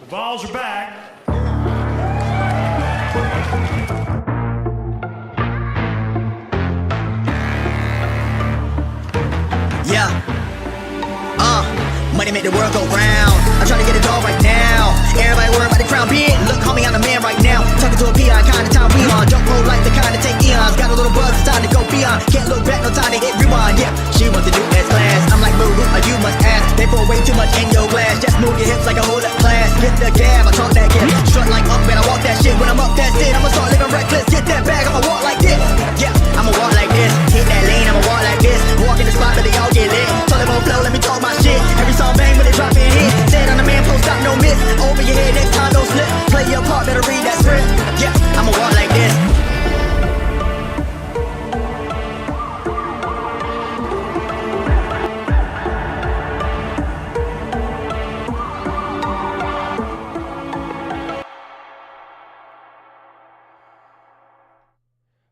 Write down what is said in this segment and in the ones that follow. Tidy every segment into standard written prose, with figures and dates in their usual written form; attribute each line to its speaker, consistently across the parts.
Speaker 1: Vols are back.
Speaker 2: Yeah. Money make the world go round. I'm trying to get it all right now. Everybody worry about the crown being. Look, homie, I'm the man right now. Talking to a peon, kind of time we on. Don't roll like the kind of take eons. Got a little buzz, it's time to go beyond. Can't look back, no time to hit rewind. Yeah, she wants to do S class. I'm like, boo, you must ask. They pour way too much in your glass. Just move your hips like a whole up class. Get the gab, I talk that gab. Strut like up and I walk that shit. When I'm up, that's it. I'ma start living reckless. Get that bag, I'ma walk like this. Yeah, I'ma walk like this. Hit that lane, I'ma walk like this. Walk in the spot, but they all get lit. Tell them on flow, let me talk my shit. Every song bang when they drop in hit. Say it on the man, post stop, no miss. Over your head, next time don't slip. Play your part, better read that script. Yeah, I'ma walk like this.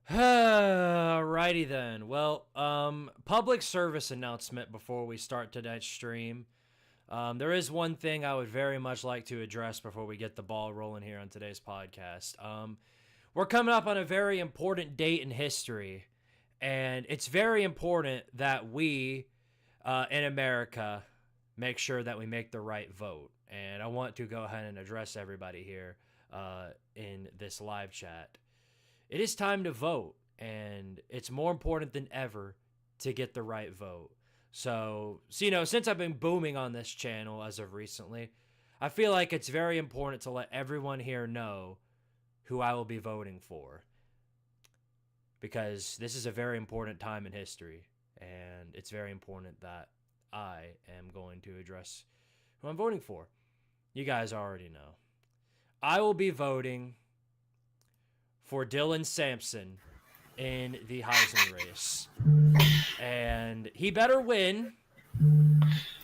Speaker 3: Alrighty then. Well, public service announcement before we start tonight's stream. There is one thing I would very much like to address before we get the ball rolling here on today's podcast. We're coming up on a very important date in history, and it's very important that we, in America, make sure that we make the right vote. And I want to go ahead and address everybody here in this live chat. It is time to vote, and it's more important than ever to get the right vote. So, since I've been booming on this channel as of recently, I feel like it's very important to let everyone here know who I will be voting for. Because this is a very important time in history, and it's very important that I am going to address who I'm voting for. You guys already know. I will be voting for Dylan Sampson in the Heisman race. And he better win.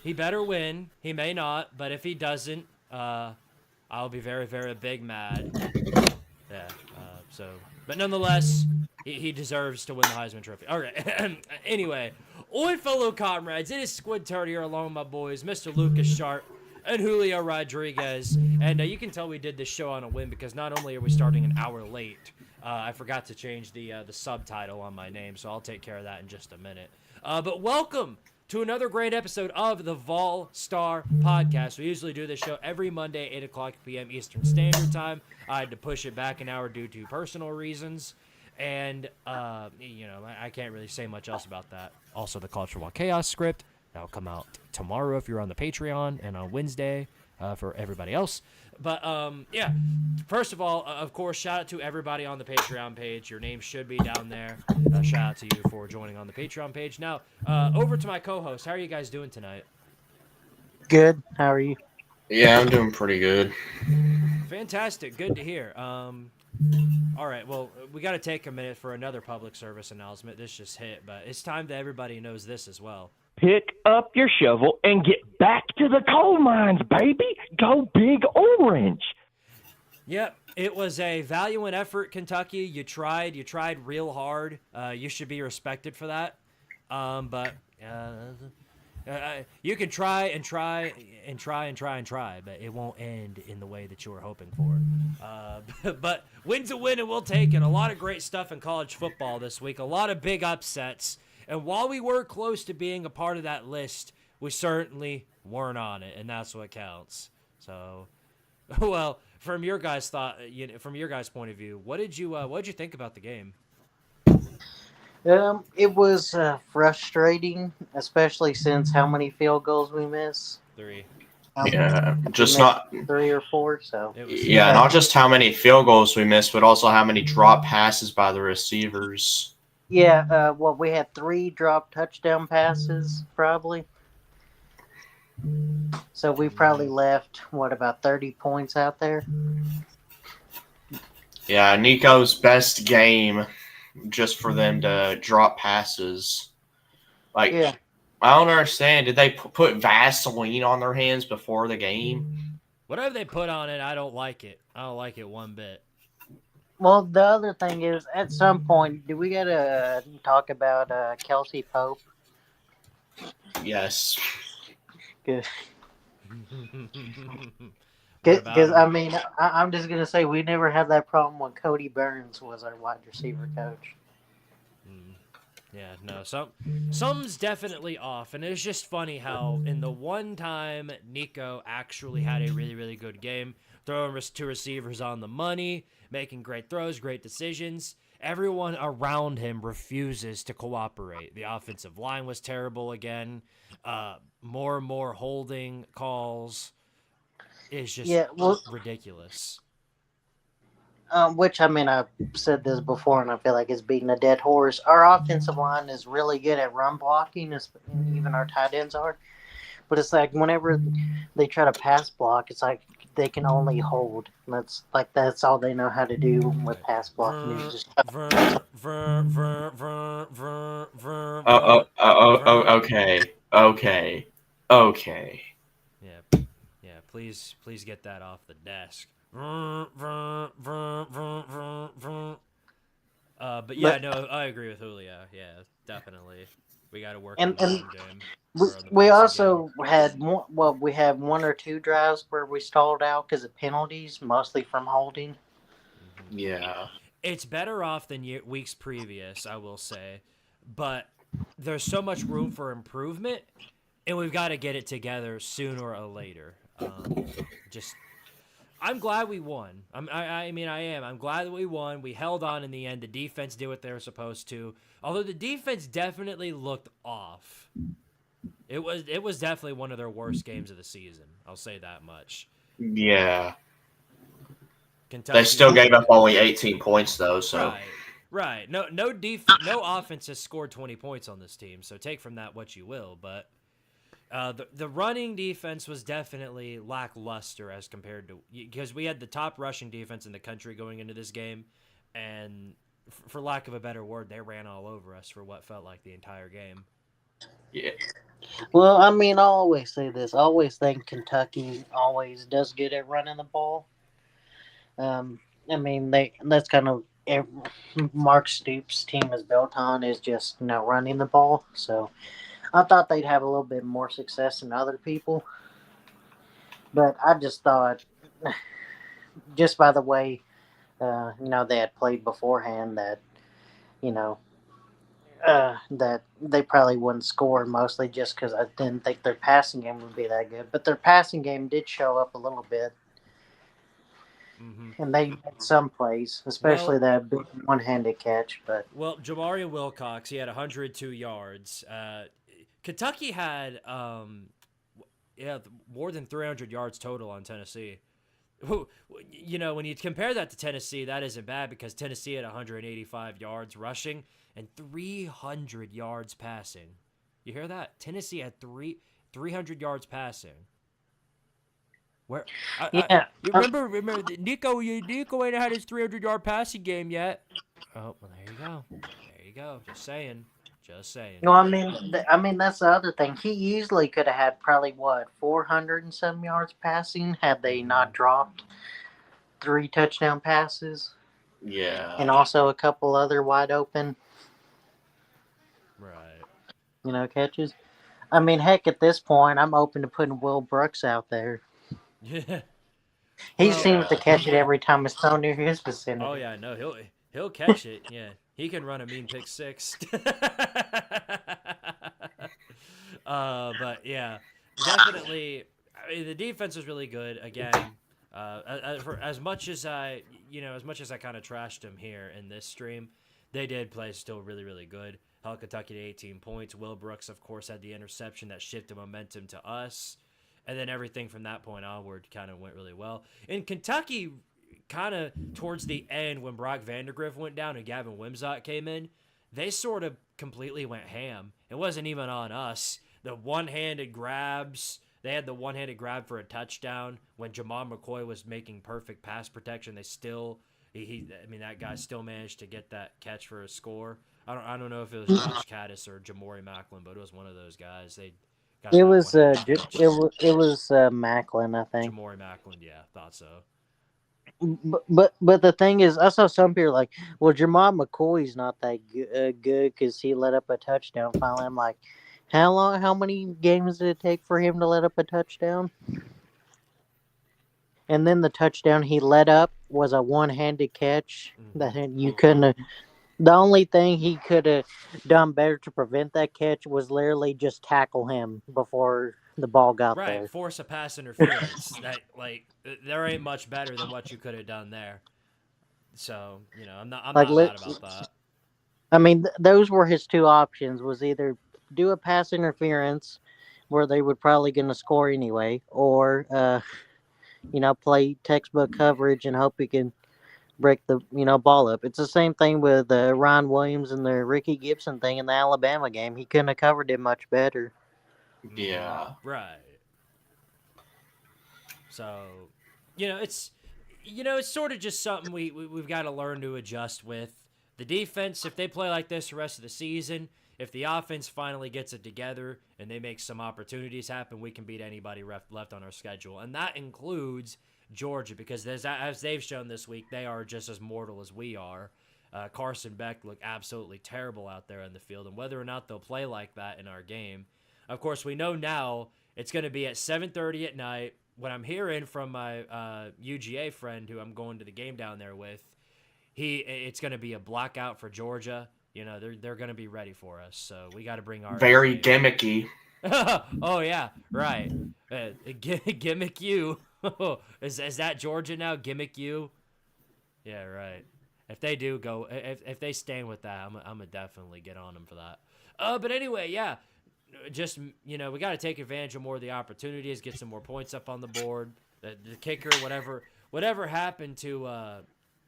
Speaker 3: He better win. He may not, but if he doesn't, I'll be very, very big mad. Yeah, but nonetheless, he deserves to win the Heisman Trophy. All right. Anyway, oi, fellow comrades, it is Squidtard here along with my boys, Mr. Lucas Sharp and Julio Rodriguez. And you can tell we did this show on a whim because not only are we starting an hour late, I forgot to change the subtitle on my name, so I'll take care of that in just a minute. But welcome to another great episode of the Vol Star Podcast. We usually do this show every Monday, 8 o'clock p.m. Eastern Standard Time. I had to push it back an hour due to personal reasons. And, I can't really say much else about that. Also, the Culture War Chaos script. That'll come out tomorrow if you're on the Patreon, and on Wednesday for everybody else. But, first of all, of course, shout out to everybody on the Patreon page. Your name should be down there. Shout out to you for joining on the Patreon page. Now, over to my co-host. How are you guys doing tonight?
Speaker 4: Good. How are you?
Speaker 5: Yeah, I'm doing pretty good.
Speaker 3: Fantastic. Good to hear. All right, well, we got to take a minute for another public service announcement. This just hit, but it's time that everybody knows this as well.
Speaker 6: Pick up your shovel and get back to the coal mines, baby. Go Big Orange.
Speaker 3: Yep, it was a valiant effort, Kentucky. You tried real hard. You should be respected for that. But you can try, but it won't end in the way that you were hoping for. But win's a win, and we'll take it. A lot of great stuff in college football this week. A lot of big upsets. And while we were close to being a part of that list, we certainly weren't on it, and that's what counts. So, well, from your guys' point of view, what did you think about the game?
Speaker 4: It was frustrating, especially since how many field goals we missed.
Speaker 3: 3.
Speaker 5: Yeah, just not
Speaker 4: 3 or 4. So
Speaker 5: not just how many field goals we missed, but also how many drop passes by the receivers.
Speaker 4: Yeah, we had 3 drop touchdown passes, probably. So we probably left, about 30 points out there?
Speaker 5: Yeah, Nico's best game just for them to drop passes. I don't understand. Did they put Vaseline on their hands before the game?
Speaker 3: Whatever they put on it, I don't like it. I don't like it one bit.
Speaker 4: Well, the other thing is, at some point, do we got to talk about Kelsey Pope?
Speaker 5: Yes.
Speaker 4: Good.
Speaker 3: What about
Speaker 4: Because, I
Speaker 3: him?
Speaker 4: mean, I'm just going to say we never had that problem when Cody Burns was our wide receiver coach.
Speaker 3: Mm. Yeah, no, something's definitely off, and it's just funny how in the one time Nico actually had a really, really good game, throwing two receivers on the money, making great throws, great decisions. Everyone around him refuses to cooperate. The offensive line was terrible again. More and more holding calls. It's just
Speaker 4: Yeah, well,
Speaker 3: ridiculous.
Speaker 4: which, I mean, I've said this before, and I feel like it's beating a dead horse. Our offensive line is really good at run blocking, even our tight ends are. But it's like whenever they try to pass block, it's like they can only hold. That's all they know how to do with
Speaker 3: Right.
Speaker 4: pass blocking is just
Speaker 5: Okay. Okay. Okay.
Speaker 3: Yeah, yeah. Please get that off the desk. But yeah,
Speaker 4: but
Speaker 3: no, I agree with Julio. Yeah, definitely. We got to work on
Speaker 4: and
Speaker 3: the
Speaker 4: and
Speaker 3: run game
Speaker 4: we,
Speaker 3: or on the
Speaker 4: we
Speaker 3: passing game.
Speaker 4: also had we had one or two drives where we stalled out because of penalties, mostly from holding.
Speaker 3: Hmm.
Speaker 5: Yeah.
Speaker 3: It's better off than weeks previous, I will say, but there's so much room for improvement, and we've got to get it together sooner or later. Just I'm glad we won. I mean, I am. I'm glad that we won. We held on in the end. The defense did what they were supposed to. Although the defense definitely looked off. It was definitely one of their worst games of the season. I'll say that much.
Speaker 5: Yeah.
Speaker 3: Kentucky.
Speaker 5: They still gave up only 18 points though, so
Speaker 3: Right. No offense has scored 20 points on this team. So take from that what you will. But the running defense was definitely lackluster as compared to because we had the top rushing defense in the country going into this game, and for lack of a better word, they ran all over us for what felt like the entire game.
Speaker 5: yeah.
Speaker 4: Well, I mean, I always say this. I always think Kentucky always does good at running the ball. I mean, that's kind of Mark Stoops' team is built on is just running the ball. So I thought they'd have a little bit more success than other people, but I just thought, just by the way, they had played beforehand that you know that they probably wouldn't score mostly just because I didn't think their passing game would be that good. But their passing game did show up a little bit,
Speaker 3: Mm-hmm.
Speaker 4: and they made some plays, especially
Speaker 3: Well,
Speaker 4: that big one-handed catch. But
Speaker 3: Jamarian Wilcox, he had 102 yards. Kentucky had more than 300 yards total on Tennessee. When you compare that to Tennessee, that isn't bad because Tennessee had 185 yards rushing and 300 yards passing. You hear that? Tennessee had 300 yards passing. Where?
Speaker 4: yeah,
Speaker 3: You remember Nico ain't had his 300-yard passing game yet. Oh, well, there you go. There you go. Just saying.
Speaker 4: no, I mean that's the other thing. He easily could have had probably 400 and some yards passing had they not dropped 3 touchdown passes
Speaker 5: Yeah.
Speaker 4: and also a couple other wide open,
Speaker 3: Right.
Speaker 4: catches. I mean, heck, at this point, I'm open to putting Will Brooks out there.
Speaker 3: Yeah.
Speaker 4: He
Speaker 3: Well,
Speaker 4: seems to catch it every time it's thrown near his vicinity.
Speaker 3: oh yeah, no, he'll catch it. Yeah, he can run a mean pick six. But yeah, definitely. I mean, the defense was really good again. As much as I kind of trashed them here in this stream, they did play still really, really good. Held Kentucky to 18 points. Will Brooks, of course, had the interception that shifted momentum to us. And then everything from that point onward kind of went really well. In Kentucky, kind of towards the end when Brock Vandegrift went down and Gavin Wimsatt came in, they sort of completely went ham. It wasn't even on us. The one-handed grabs, they had the one-handed grab for a touchdown. When Jamal McCoy was making perfect pass protection, that guy still managed to get that catch for a score. I don't know if it was Josh Caddis or Jamori Macklin, but it was one of those guys.
Speaker 4: It was Macklin, I think.
Speaker 3: Jamori Macklin, yeah, thought so.
Speaker 4: But the thing is, I saw some people like, well, Jamal McCoy's not that good because he let up a touchdown finally. I'm like, how many games did it take for him to let up a touchdown? And then the touchdown he let up was a one-handed catch that you couldn't have. The only thing he could have done better to prevent that catch was literally just tackle him before the ball got
Speaker 3: Right,
Speaker 4: there.
Speaker 3: force a pass interference. That there ain't much better than what you could have done there. So I'm not
Speaker 4: Like,
Speaker 3: mad about that.
Speaker 4: I mean, those were his two options: was either do a pass interference, where they would probably going to score anyway, or play textbook coverage and hope he can break the ball up. It's the same thing with Ron Williams and the Ricky Gibson thing in the Alabama game. He couldn't have covered it much better.
Speaker 5: Yeah.
Speaker 3: Right. So, it's sort of just something we've got to learn to adjust with. The defense, if they play like this the rest of the season, if the offense finally gets it together and they make some opportunities happen, we can beat anybody left on our schedule. And that includes Georgia, because as they've shown this week, they are just as mortal as we are. Carson Beck looked absolutely terrible out there in the field, and whether or not they'll play like that in our game. Of course, we know now it's going to be at 7:30 at night. What I'm hearing from my UGA friend who I'm going to the game down there with, it's going to be a blackout for Georgia. They're going to be ready for us, so we got to bring our
Speaker 5: Very gimmicky.
Speaker 3: Oh yeah, right. Gimmick you. Is that Georgia now? Gimmick you. Yeah, right. If they do go, if they stand with that, I'm gonna definitely get on them for that. But anyway, yeah. Just we got to take advantage of more of the opportunities, get some more points up on the board. The kicker, whatever happened to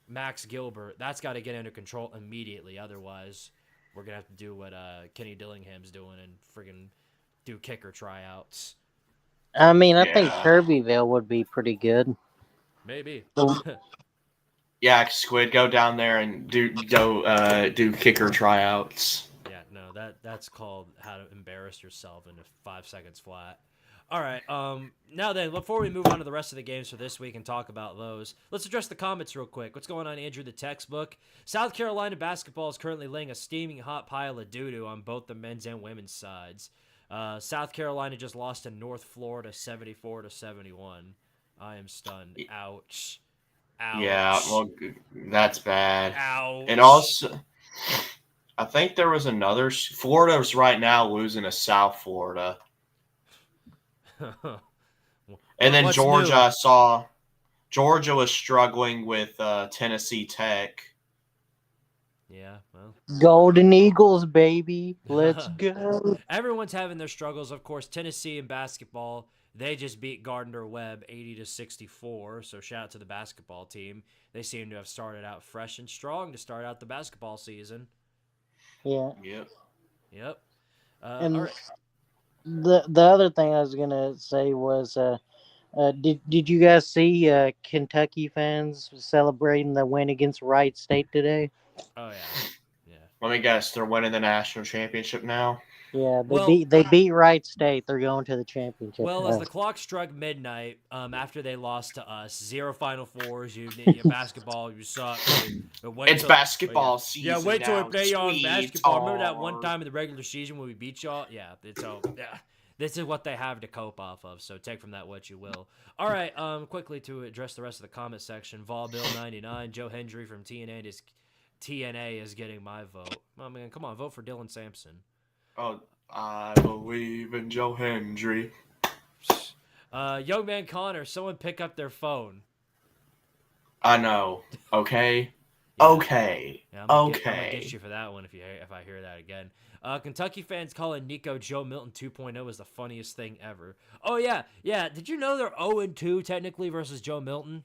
Speaker 3: Max Gilbert, that's got to get under control immediately. Otherwise, we're gonna have to do what Kenny Dillingham's doing and friggin' do kicker tryouts.
Speaker 4: I mean, I think Kirbyville would be pretty good.
Speaker 3: Maybe.
Speaker 5: Yeah, Squid, go down there and do kicker tryouts.
Speaker 3: Yeah, no, that's called how to embarrass yourself in 5 seconds flat. All right. Now then, before we move on to the rest of the games for this week and talk about those, let's address the comments real quick. What's going on, Andrew, the textbook? South Carolina basketball is currently laying a steaming hot pile of doo-doo on both the men's and women's sides. South Carolina just lost to North Florida 74-71. I am stunned. Ouch. Ouch.
Speaker 5: Yeah, well, that's bad.
Speaker 3: Ouch.
Speaker 5: And also, I think there was another. Florida's right now losing to South Florida. And then
Speaker 3: What's
Speaker 5: Georgia,
Speaker 3: new?
Speaker 5: I saw Georgia was struggling with Tennessee Tech.
Speaker 3: Yeah, well.
Speaker 4: Golden Eagles, baby. Let's go.
Speaker 3: Everyone's having their struggles. Of course, Tennessee in basketball, they just beat Gardner-Webb 80-64. So shout out to the basketball team. They seem to have started out fresh and strong to start out the basketball season.
Speaker 4: Yeah.
Speaker 3: Yep.
Speaker 4: And
Speaker 3: all right.
Speaker 4: the other thing I was gonna say was, did you guys see Kentucky fans celebrating the win against Wright State today?
Speaker 3: Oh yeah.
Speaker 5: Let me guess, they're winning the national championship now.
Speaker 4: Yeah, they beat Wright State. They're going to the championship.
Speaker 3: Well, as the clock struck midnight, after they lost to us, 0 Final Fours. You basketball, you suck.
Speaker 5: It's basketball season.
Speaker 3: Yeah, wait till we play you on basketball. Remember that one
Speaker 5: Squidtard.
Speaker 3: time in the regular season when we beat y'all? Yeah, this is what they have to cope off of. So take from that what you will. All right, quickly to address the rest of the comment section. Vol Bill 99, Joe Hendry from TNA is getting my vote. Oh man, come on, vote for Dylan Sampson.
Speaker 5: Oh, I believe in Joe Hendry.
Speaker 3: Young man Connor, someone pick up their phone.
Speaker 5: I know. Okay.
Speaker 3: Yeah.
Speaker 5: Okay.
Speaker 3: Yeah, I'm
Speaker 5: okay.
Speaker 3: gonna get you for that one if I hear that again. Kentucky fans calling Nico Joe Milton 2.0 is the funniest thing ever. Oh yeah. Did you know they're 0-2 technically versus Joe Milton?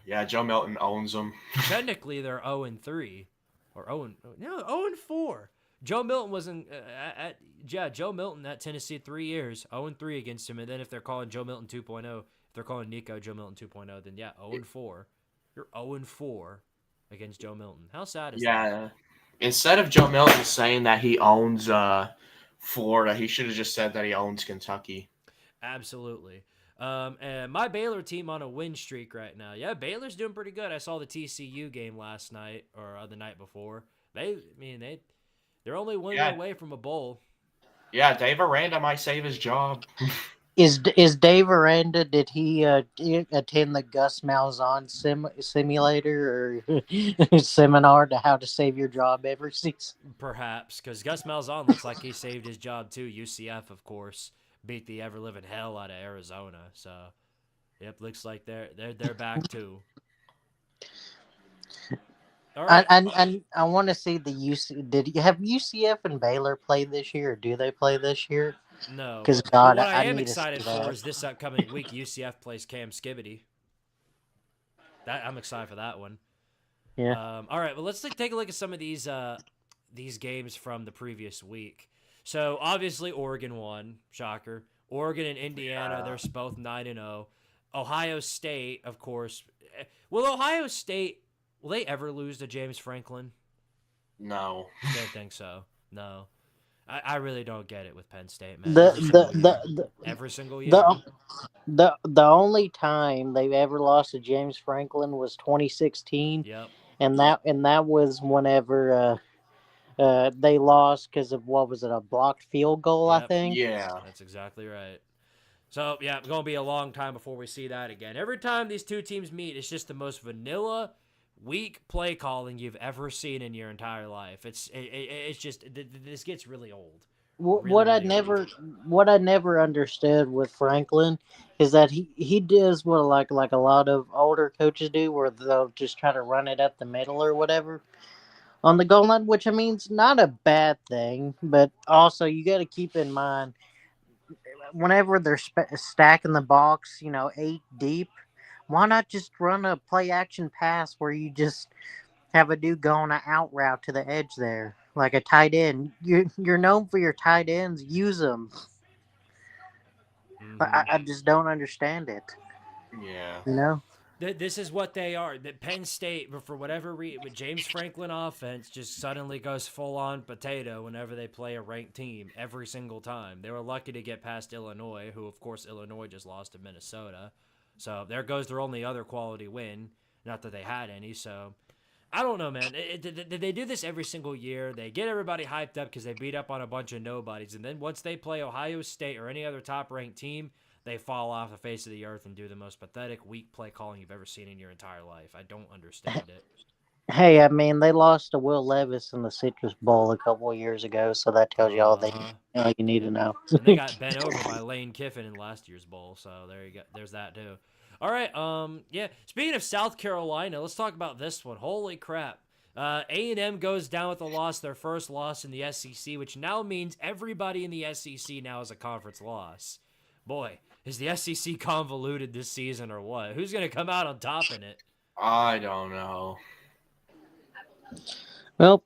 Speaker 5: Yeah, Joe Milton owns them.
Speaker 3: Technically, they're 0-3 or 0-4. Joe Milton was Joe Milton at Tennessee 3 years, 0-3 against him, and then if they're calling Joe Milton 2.0, if they're calling Nico Joe Milton 2.0, then yeah, 0-4. You're 0-4 against Joe Milton. How sad is that?
Speaker 5: Yeah. Instead of Joe Milton saying that he owns Florida, he should have just said that he owns Kentucky.
Speaker 3: Absolutely. And my Baylor team on a win streak right now. Yeah, Baylor's doing pretty good. I saw the TCU game last night or the night before. They're only one away from a bowl.
Speaker 5: Yeah, Dave Aranda might save his job.
Speaker 4: Is Dave Aranda? Did he attend the Gus Malzahn simulator or seminar to how to save your job every season?
Speaker 3: Perhaps, because Gus Malzahn looks like he saved his job too. UCF, of course, beat the ever living hell out of Arizona. So, yep, looks like they're back too. All right.
Speaker 4: I want to see the UC. Did you have UCF and Baylor play this year? Or do they play this year?
Speaker 3: No,
Speaker 4: Because
Speaker 3: but
Speaker 4: God,
Speaker 3: what I am
Speaker 4: need to see
Speaker 3: excited for
Speaker 4: that.
Speaker 3: is this upcoming week. UCF plays Cam Skibbity. I'm excited for that one.
Speaker 4: Yeah.
Speaker 3: All right, well, let's take a look at some of these games from the previous week. So obviously Oregon won, shocker. Oregon and Indiana, they're both 9-0. Ohio State, of course. Will Ohio State, will they ever lose to James Franklin?
Speaker 5: No.
Speaker 3: Don't think so. No. I really don't get it with Penn State, man. Every single year.
Speaker 4: The only time they've ever lost to James Franklin was 2016.
Speaker 3: Yep.
Speaker 4: And that was whenever they lost because of, what was it, a blocked field goal, I
Speaker 3: Yep.
Speaker 4: think.
Speaker 5: Yeah.
Speaker 3: That's exactly right. So, yeah, it's going to be a long time before we see that again. Every time these two teams meet, it's just the most vanilla, weak play calling you've ever seen in your entire life. It's just, this gets really old.
Speaker 4: What I never understood with Franklin is that he does what like a lot of older coaches do, where they'll just try to run it up the middle or whatever on the goal line, which I mean is not a bad thing, but also you got to keep in mind whenever they're stacking the box, 8 deep, why not just run a play action pass where you just have a dude go on an out route to the edge there, like a tight end. You're known for your tight ends. Use them.
Speaker 3: Mm-hmm.
Speaker 4: But I just don't understand it.
Speaker 5: Yeah.
Speaker 3: This is what they are. That Penn State, for whatever reason, with James Franklin offense, just suddenly goes full on potato whenever they play a ranked team every single time. They were lucky to get past Illinois, who of course Illinois just lost to Minnesota. So there goes their only other quality win. Not that they had any. So I don't know, man. They do this every single year. They get everybody hyped up because they beat up on a bunch of nobodies, and then once they play Ohio State or any other top ranked team, they fall off the face of the earth and do the most pathetic, weak play calling you've ever seen in your entire life. I don't understand it.
Speaker 4: Hey, I mean, they lost to Will Levis in the Citrus Bowl a couple of years ago, so that tells you all you need to know.
Speaker 3: And they got bent over by Lane Kiffin in last year's bowl, so there you go. There's that too. All right, yeah. Speaking of South Carolina, let's talk about this one. Holy crap. A&M goes down with a loss, their first loss in the SEC, which now means everybody in the SEC now has a conference loss. Boy, is the SEC convoluted this season or what? Who's going to come out on top in it?
Speaker 5: I don't know.
Speaker 4: Well,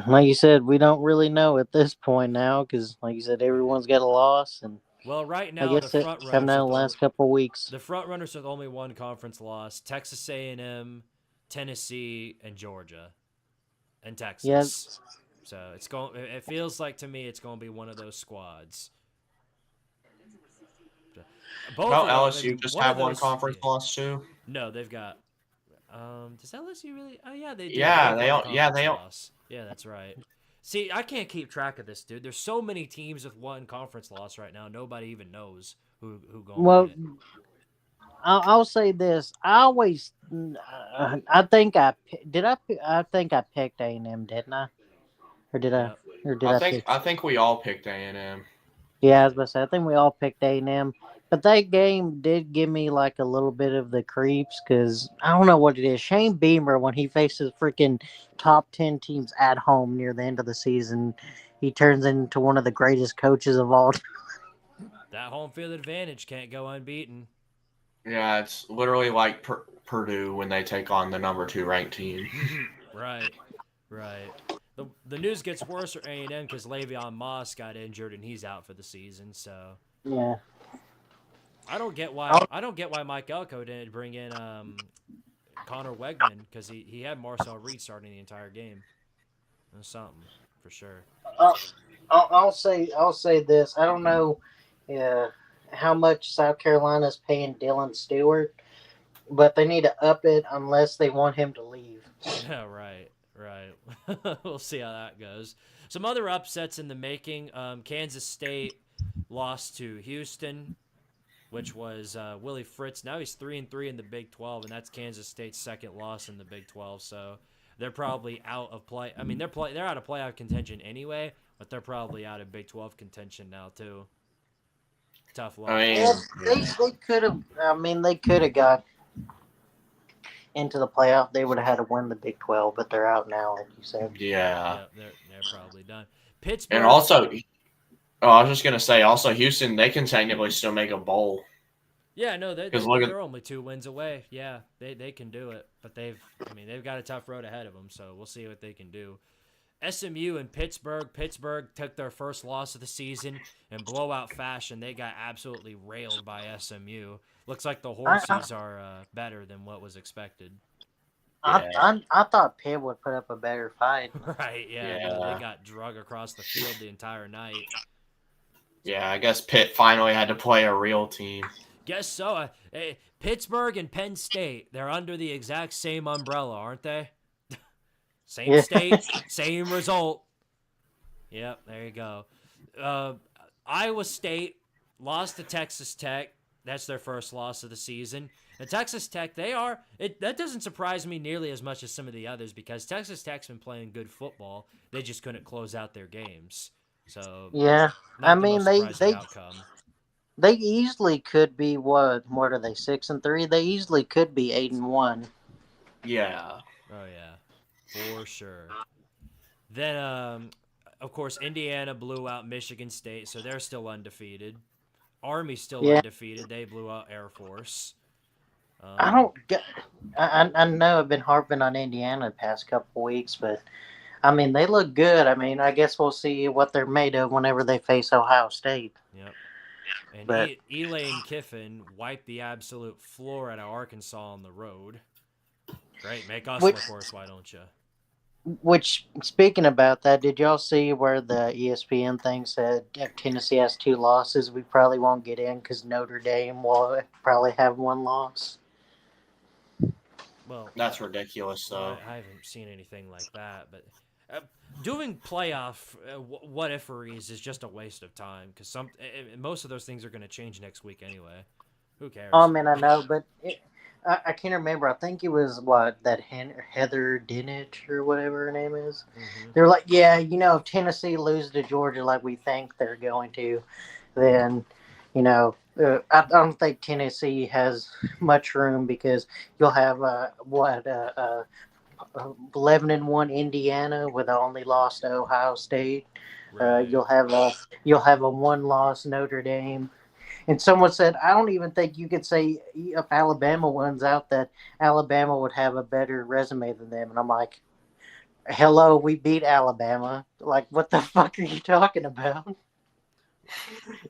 Speaker 4: like you said, we don't really know at this point now because, like you said, everyone's got a loss. And
Speaker 3: well, right now,
Speaker 4: I guess
Speaker 3: the
Speaker 4: it's
Speaker 3: front
Speaker 4: come down
Speaker 3: runners
Speaker 4: the last couple of weeks.
Speaker 3: The front runners with only one conference loss: Texas A&M, Tennessee, and Georgia, and Texas.
Speaker 4: Yes.
Speaker 3: So it's going. It feels like to me it's going to be one of those squads.
Speaker 5: Well, LSU just have one conference loss too.
Speaker 3: No, they've got. Does LSU really? Oh yeah, they do.
Speaker 5: Yeah, they don't. Yeah, they don't.
Speaker 3: Yeah, that's right. See, I can't keep track of this, dude. There's so many teams with one conference loss right now. Nobody even knows who going.
Speaker 4: Well, I'll say this. I always, I think I picked A&M, didn't I? Or did I? Or did
Speaker 5: I think we all picked A&M.
Speaker 4: Yeah, I was about to say, I think we all picked A&M. But that game did give me like a little bit of the creeps because I don't know what it is. Shane Beamer, when he faces freaking top 10 teams at home near the end of the season, he turns into one of the greatest coaches of all time.
Speaker 3: That home field advantage can't go unbeaten.
Speaker 5: Yeah, it's literally like Purdue when they take on the number 2 ranked team.
Speaker 3: Right. The news gets worse for A&M because Le'Veon Moss got injured and he's out for the season. So
Speaker 4: yeah.
Speaker 3: I don't get why Mike Elko didn't bring in Connor Wegman because he had Marcel Reed starting the entire game. That's something for sure.
Speaker 4: I'll say this. I don't know how much South Carolina's paying Dylan Stewart, but they need to up it unless they want him to leave.
Speaker 3: Yeah, right. We'll see how that goes. Some other upsets in the making. Kansas State lost to Houston. which was Willie Fritz. Now he's 3-3 in the Big 12, and that's Kansas State's second loss in the Big 12. So they're probably out of play. I mean, they're out of playoff contention anyway, but they're probably out of Big 12 contention now too. Tough luck.
Speaker 5: I mean,
Speaker 4: Yeah, they could have. I mean, they could have got into the playoff. They would have had to win the Big 12, but they're out now, like you said.
Speaker 5: yeah.
Speaker 3: They're probably done. Pittsburgh.
Speaker 5: And also, I was just gonna say, also Houston, they can technically still make a bowl.
Speaker 3: Yeah, no, they're only 2 wins away. Yeah, they can do it, but they've got a tough road ahead of them. So we'll see what they can do. SMU and Pittsburgh. Pittsburgh took their first loss of the season in blowout fashion. They got absolutely railed by SMU. Looks like the horses are better than what was expected.
Speaker 4: I thought Pitt would put up a better fight.
Speaker 3: Right, yeah. They got drug across the field the entire night.
Speaker 5: Yeah, I guess Pitt finally had to play a real team.
Speaker 3: Guess so. Pittsburgh and Penn State, they're under the exact same umbrella, aren't they? Same state, same result. Yep, there you go. Iowa State lost to Texas Tech. That's their first loss of the season. And Texas Tech, that doesn't surprise me nearly as much as some of the others because Texas Tech's been playing good football. They just couldn't close out their games. So
Speaker 4: yeah, I mean they easily could be what are they 6-3? They easily could be 8-1.
Speaker 5: Yeah.
Speaker 3: Oh yeah, for sure. Then of course Indiana blew out Michigan State, so they're still undefeated. Army's still undefeated. They blew out Air Force.
Speaker 4: I know I've been harping on Indiana the past couple weeks, but I mean they look good. I mean I guess we'll see what they're made of whenever they face Ohio State.
Speaker 3: Yep. And Elaine Kiffin wiped the absolute floor out of Arkansas on the road. Great, make us look worse, why don't you?
Speaker 4: Which, speaking about that, did y'all see where the ESPN thing said if Tennessee has 2 losses, we probably won't get in because Notre Dame will probably have 1 loss?
Speaker 3: Well,
Speaker 5: that's ridiculous, though.
Speaker 3: I haven't seen anything like that, but doing playoff what-iferys is just a waste of time because most of those things are going to change next week anyway. Who cares?
Speaker 4: Oh, man, I know, but I can't remember. I think it was, Heather Dinich or whatever her name is. Mm-hmm. They're like, yeah, if Tennessee loses to Georgia like we think they're going to, then, I don't think Tennessee has much room because you'll have, 11-1 Indiana with only lost to Ohio State. Right. You'll have a 1-loss Notre Dame. And someone said, I don't even think you could say if Alabama wins out that Alabama would have a better resume than them. And I'm like, hello, we beat Alabama. Like, what the fuck are you talking about?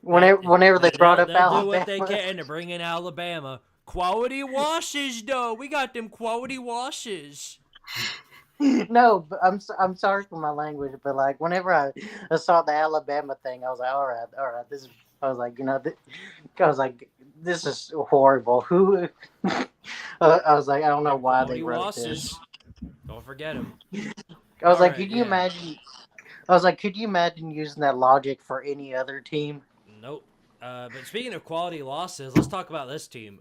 Speaker 4: Whenever they brought up Alabama.
Speaker 3: Do what they can to bring in Alabama. Quality washes, though. We got them quality washes.
Speaker 4: No, but I'm sorry for my language, but like whenever I saw the Alabama thing, I was like, all right, this is. I was like, this is horrible. Who? I was like, I don't know why they wrote this.
Speaker 3: Don't forget them.
Speaker 4: I was like, could you imagine? I was like, could you imagine using that logic for any other team?
Speaker 3: Nope. But speaking of quality losses, let's talk about this team.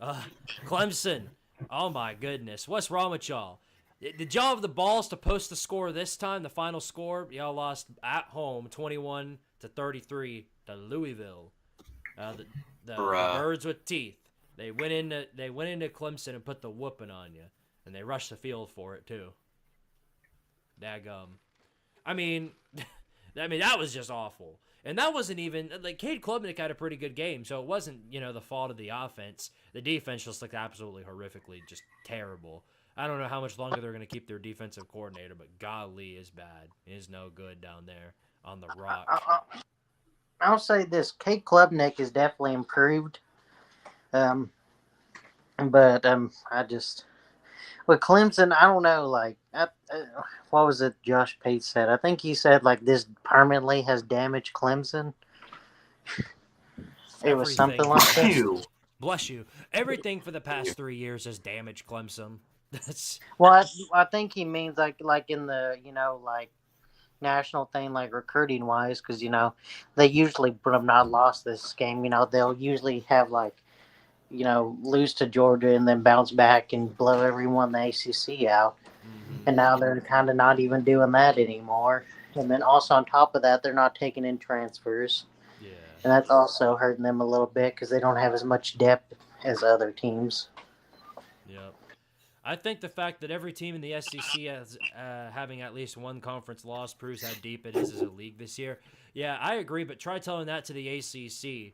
Speaker 3: Clemson. Oh my goodness, what's wrong with y'all? Did y'all have the balls to post the score this time? The final score, y'all lost at home, 21-33 to Louisville. The birds with teeth. They went into Clemson and put the whooping on you, and they rushed the field for it too. Daggum. I mean, that was just awful, and that wasn't even like Cade Klubnik had a pretty good game, so it wasn't the fault of the offense. The defense just looked absolutely horrifically, just terrible. I don't know how much longer they're going to keep their defensive coordinator, but golly, is bad. It is no good down there on the rock.
Speaker 4: I'll say this: Cade Klubnik is definitely improved, but I just with Clemson, I don't know. Like, what was it? Josh Pate said. I think he said like this permanently has damaged Clemson. It was something like that.
Speaker 3: Bless you. Everything for the past 3 years has damaged Clemson. That's
Speaker 4: well. I think he means like in the like national thing, like recruiting wise, because they usually would have not lost this game. They'll usually have like lose to Georgia and then bounce back and blow everyone in the ACC out.
Speaker 3: Mm-hmm.
Speaker 4: And now they're kind of not even doing that anymore. And then also on top of that, they're not taking in transfers.
Speaker 3: Yeah.
Speaker 4: And that's also hurting them a little bit because they don't have as much depth as other teams.
Speaker 3: Yep. I think the fact that every team in the SEC has having at least one conference loss proves how deep it is as a league this year. Yeah, I agree, but try telling that to the ACC.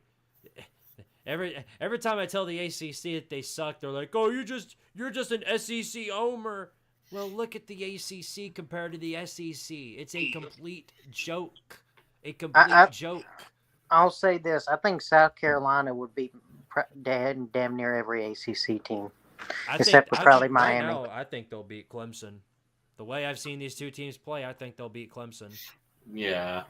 Speaker 3: Every time I tell the ACC that they suck, they're like, "Oh, you're just an SEC homer." Well, look at the ACC compared to the SEC. It's a complete joke. A complete joke.
Speaker 4: I'll say this: I think South Carolina would beat damn near every ACC team, except for probably Miami.
Speaker 3: Right now, I think they'll beat Clemson. The way I've seen these two teams play, I think they'll beat Clemson.
Speaker 5: Yeah.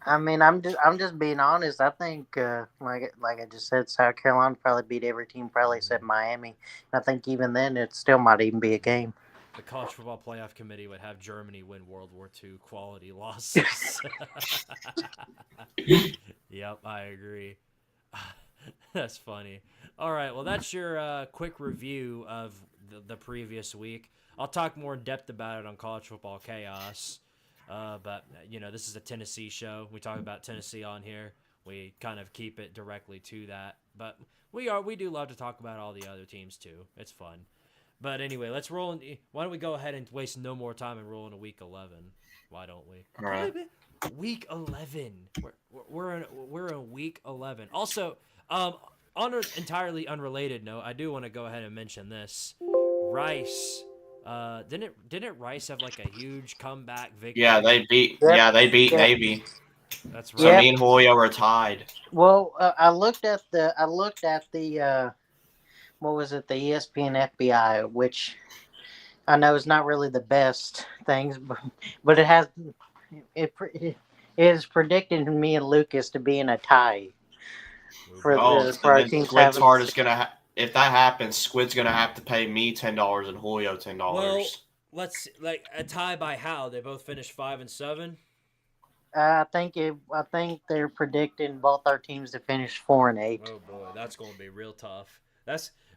Speaker 4: I mean, I'm just being honest. I think, like I just said, South Carolina probably beat every team, probably except Miami. I think even then, it still might even be a game.
Speaker 3: The College Football Playoff Committee would have Germany win World War II quality losses. Yep, I agree. That's funny. All right, well, that's your quick review of the previous week. I'll talk more in depth about it on College Football Chaos. But, this is a Tennessee show. We talk about Tennessee on here. We kind of keep it directly to that. But we do love to talk about all the other teams, too. It's fun. But anyway, let's roll. Why don't we go ahead and waste no more time and roll into Week 11? Why don't we?
Speaker 5: All right.
Speaker 3: Week 11. We're in Week 11. Also, on an entirely unrelated note, I do want to go ahead and mention this. Rice. Didn't Rice have like a huge comeback victory?
Speaker 5: Yeah, they beat Navy.
Speaker 3: That's right.
Speaker 5: So me and Julio were tied.
Speaker 4: Well, I looked at the what was it, the ESPN FBI, which I know is not really the best things, but it is predicting me and Lucas to be in a tie for our teams.
Speaker 5: Squidtard is gonna. If that happens, Squid's gonna have to pay me $10 and Julio $10.
Speaker 3: Well, let's a tie by how? They both finished 5-7.
Speaker 4: I think they're predicting both our teams to finish 4-8.
Speaker 3: Oh boy, that's going to be real tough.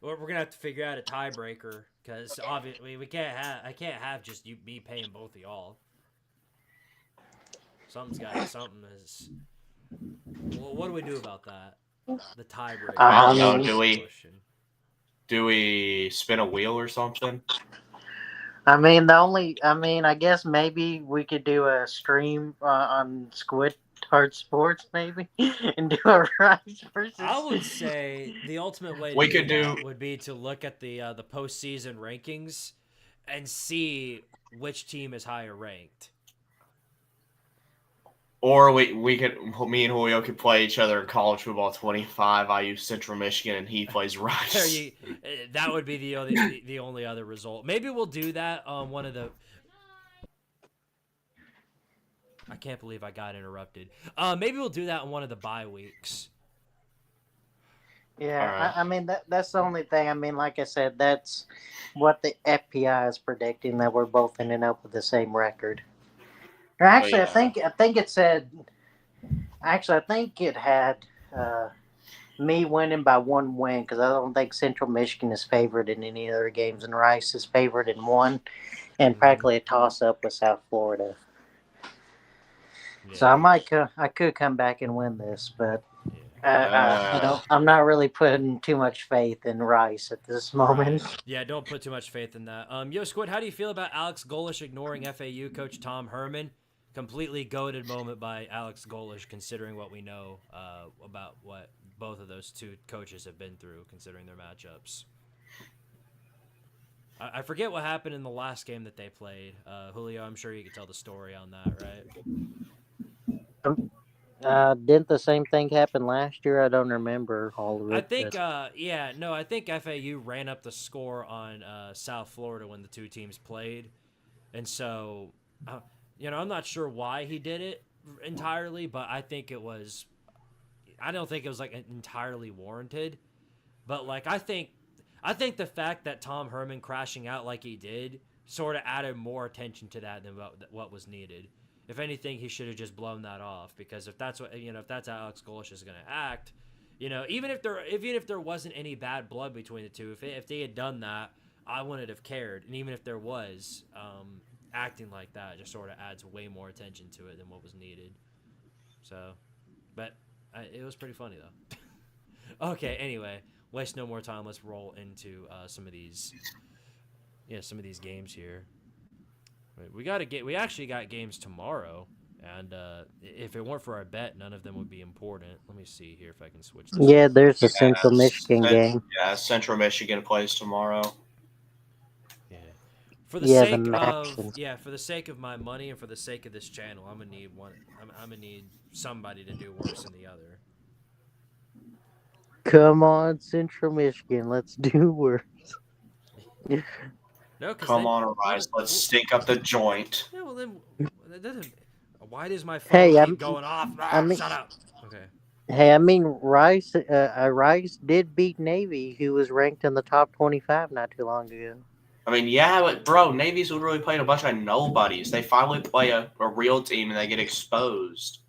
Speaker 3: We're gonna have to figure out a tiebreaker because obviously I can't have just me paying both of y'all. Something is. Well, what do we do about that? The tiebreaker.
Speaker 5: I don't know. Do we spin a wheel or something?
Speaker 4: I guess maybe we could do a stream on Squidtard Sports maybe and do a Rice versus.
Speaker 3: I would say the ultimate way to do that would be to look at the postseason rankings and see which team is higher ranked.
Speaker 5: Or me and Julio could play each other in college football 25. I use Central Michigan and he plays Rice.
Speaker 3: That would be the only other result. Maybe we'll do that on one of the. I can't believe I got interrupted. Maybe we'll do that on one of the bye weeks.
Speaker 4: Yeah, right. That's the only thing. Like I said, that's what the FPI is predicting, that we're both ending up with the same record. Actually, I think it said. Actually, I think it had me winning by 1 win because I don't think Central Michigan is favored in any other games, and Rice is favored in 1, and practically a toss-up with South Florida. Yeah. So I could come back and win this, but I'm not really putting too much faith in Rice at this moment.
Speaker 3: Yeah, don't put too much faith in that. Squid, how do you feel about Alex Golesh ignoring FAU coach Tom Herman? Completely goated moment by Alex Golesh, considering what we know about what both of those two coaches have been through, considering their matchups. I forget what happened in the last game that they played. Julio, I'm sure you could tell the story on that,
Speaker 4: right? Didn't the same thing happen last year? I don't remember all of it.
Speaker 3: I think, I think FAU ran up the score on South Florida when the two teams played. And so, I'm not sure why he did it entirely, but I don't think it was entirely warranted. But I think the fact that Tom Herman crashing out like he did sort of added more attention to that than what was needed. If anything, he should have just blown that off, because if that's what if that's how Alex Golesh is going to act, Even if there wasn't any bad blood between the two, if they had done that, I wouldn't have cared. And even if there was, acting like that just sort of adds way more attention to it than what was needed. So, but it was pretty funny though. Okay, anyway, waste no more time. Let's roll into some of these games here. We actually got games tomorrow, and if it weren't for our bet, none of them would be important. Let me see here if I can switch this.
Speaker 4: Yeah, there's a Central Michigan game.
Speaker 5: Yeah, Central Michigan plays tomorrow.
Speaker 3: Yeah. For the sake of my money and for the sake of this channel, I'm gonna need somebody to do worse than the other.
Speaker 4: Come on, Central Michigan, let's do worse.
Speaker 3: No,
Speaker 5: come on, Arise, let's stink up the joint.
Speaker 3: Yeah, well then, that doesn't. Why does my phone keep going off? Shut up. Okay.
Speaker 4: Hey, I mean, Rice did beat Navy, who was ranked in the top 25 not too long ago.
Speaker 5: I mean, yeah, but bro, Navy's literally playing a bunch of nobodies. They finally play a real team and they get exposed.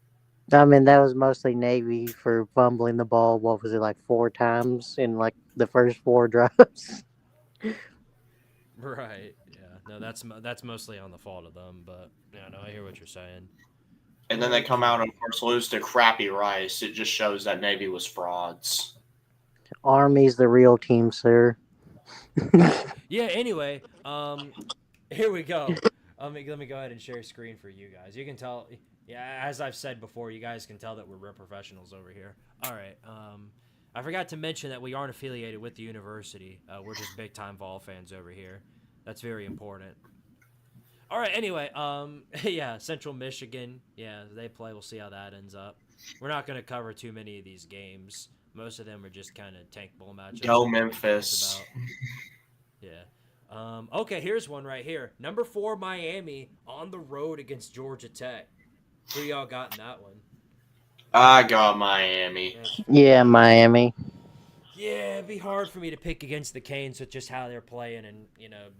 Speaker 4: I mean, that was mostly Navy for fumbling the ball. What was it, like 4 times in like the first 4 drives?
Speaker 3: Right. Yeah. No, that's mostly on the fault of them. But yeah, no, I hear what you're saying.
Speaker 5: And then they come out and of course lose to crappy Rice. It just shows that Navy was frauds.
Speaker 4: Army's the real team, sir.
Speaker 3: Yeah. Anyway, here we go. Let me go ahead and share screen for you guys. You can tell. Yeah, as I've said before, you guys can tell that we're real professionals over here. All right. I forgot to mention that we aren't affiliated with the university. We're just big-time Vol fans over here. That's very important. All right, anyway, yeah, Central Michigan. Yeah, they play. We'll see how that ends up. We're not going to cover too many of these games. Most of them are just kind of tank bowl matchups.
Speaker 5: Go Memphis.
Speaker 3: Yeah. Okay, here's one right here. Number 4, Miami, on the road against Georgia Tech. Who y'all got in that one?
Speaker 5: I got Miami.
Speaker 4: Yeah, Miami.
Speaker 3: Yeah, it'd be hard for me to pick against the Canes with just how they're playing, and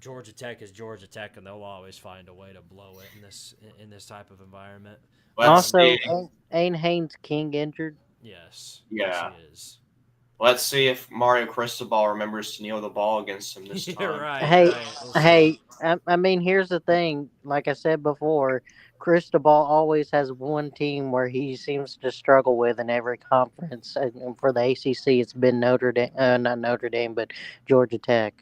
Speaker 3: Georgia Tech is Georgia Tech, and they'll always find a way to blow it in this type of environment.
Speaker 4: Ain't Haynes King injured?
Speaker 3: Yes.
Speaker 5: Yeah.
Speaker 3: Yes, he is.
Speaker 5: Let's see if Mario Cristobal remembers to kneel the ball against him this time.
Speaker 3: Yeah, right.
Speaker 4: Hey, I mean, here's the thing. Like I said before, Cristobal always has one team where he seems to struggle with in every conference. And for the ACC, it's been not Notre Dame, but Georgia Tech.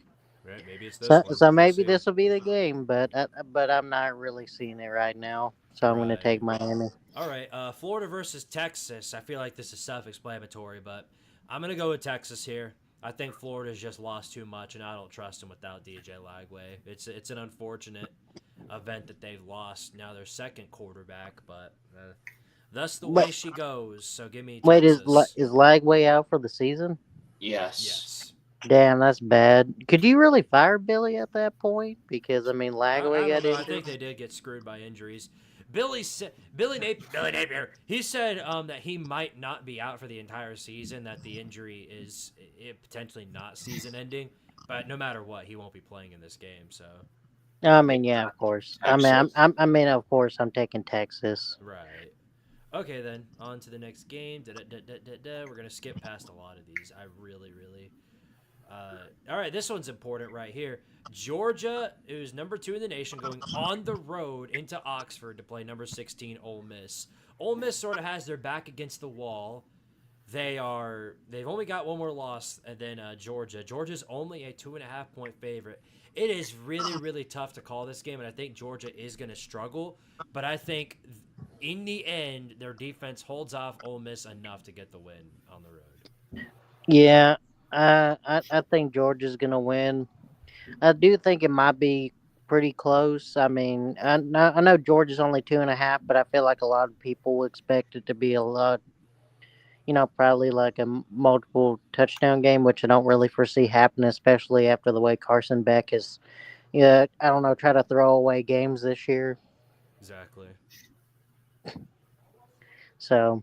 Speaker 3: Right, maybe it's this
Speaker 4: so maybe this will be the game, but I'm not really seeing it right now. So I'm going to take Miami.
Speaker 3: All right, Florida versus Texas. I feel like this is self-explanatory, but I'm going to go with Texas here. I think Florida's just lost too much, and I don't trust them without DJ Lagway. It's an unfortunate event that they've lost now their second quarterback, but that's the way she goes. So give me Texas.
Speaker 4: Wait, is Lagway out for the season?
Speaker 5: Yes.
Speaker 4: Damn, that's bad. Could you really fire Billy at that point? Because I mean, Lagway got injured.
Speaker 3: I think they did get screwed by injuries. Billy Napier. He said that he might not be out for the entire season. That the injury is potentially not season-ending, but no matter what, he won't be playing in this game. So.
Speaker 4: I mean, yeah, of course. Of course, I'm taking Texas.
Speaker 3: Right. Okay, then on to the next game. We're gonna skip past a lot of these. I really. All right, this one's important right here. Georgia, who's number 2 in the nation, going on the road into Oxford to play number 16 Ole Miss. Ole Miss sort of has their back against the wall. They've only got one more loss than Georgia. Georgia's only a 2.5-point favorite. It is really, really tough to call this game, and I think Georgia is going to struggle. But I think in the end, their defense holds off Ole Miss enough to get the win on the road.
Speaker 4: Yeah, I think Georgia's going to win. I do think it might be pretty close. I mean, I know Georgia's only 2.5, but I feel like a lot of people expect it to be a lot, probably like a multiple touchdown game, which I don't really foresee happening, especially after the way Carson Beck is, I don't know, try to throw away games this year.
Speaker 3: Exactly.
Speaker 4: So,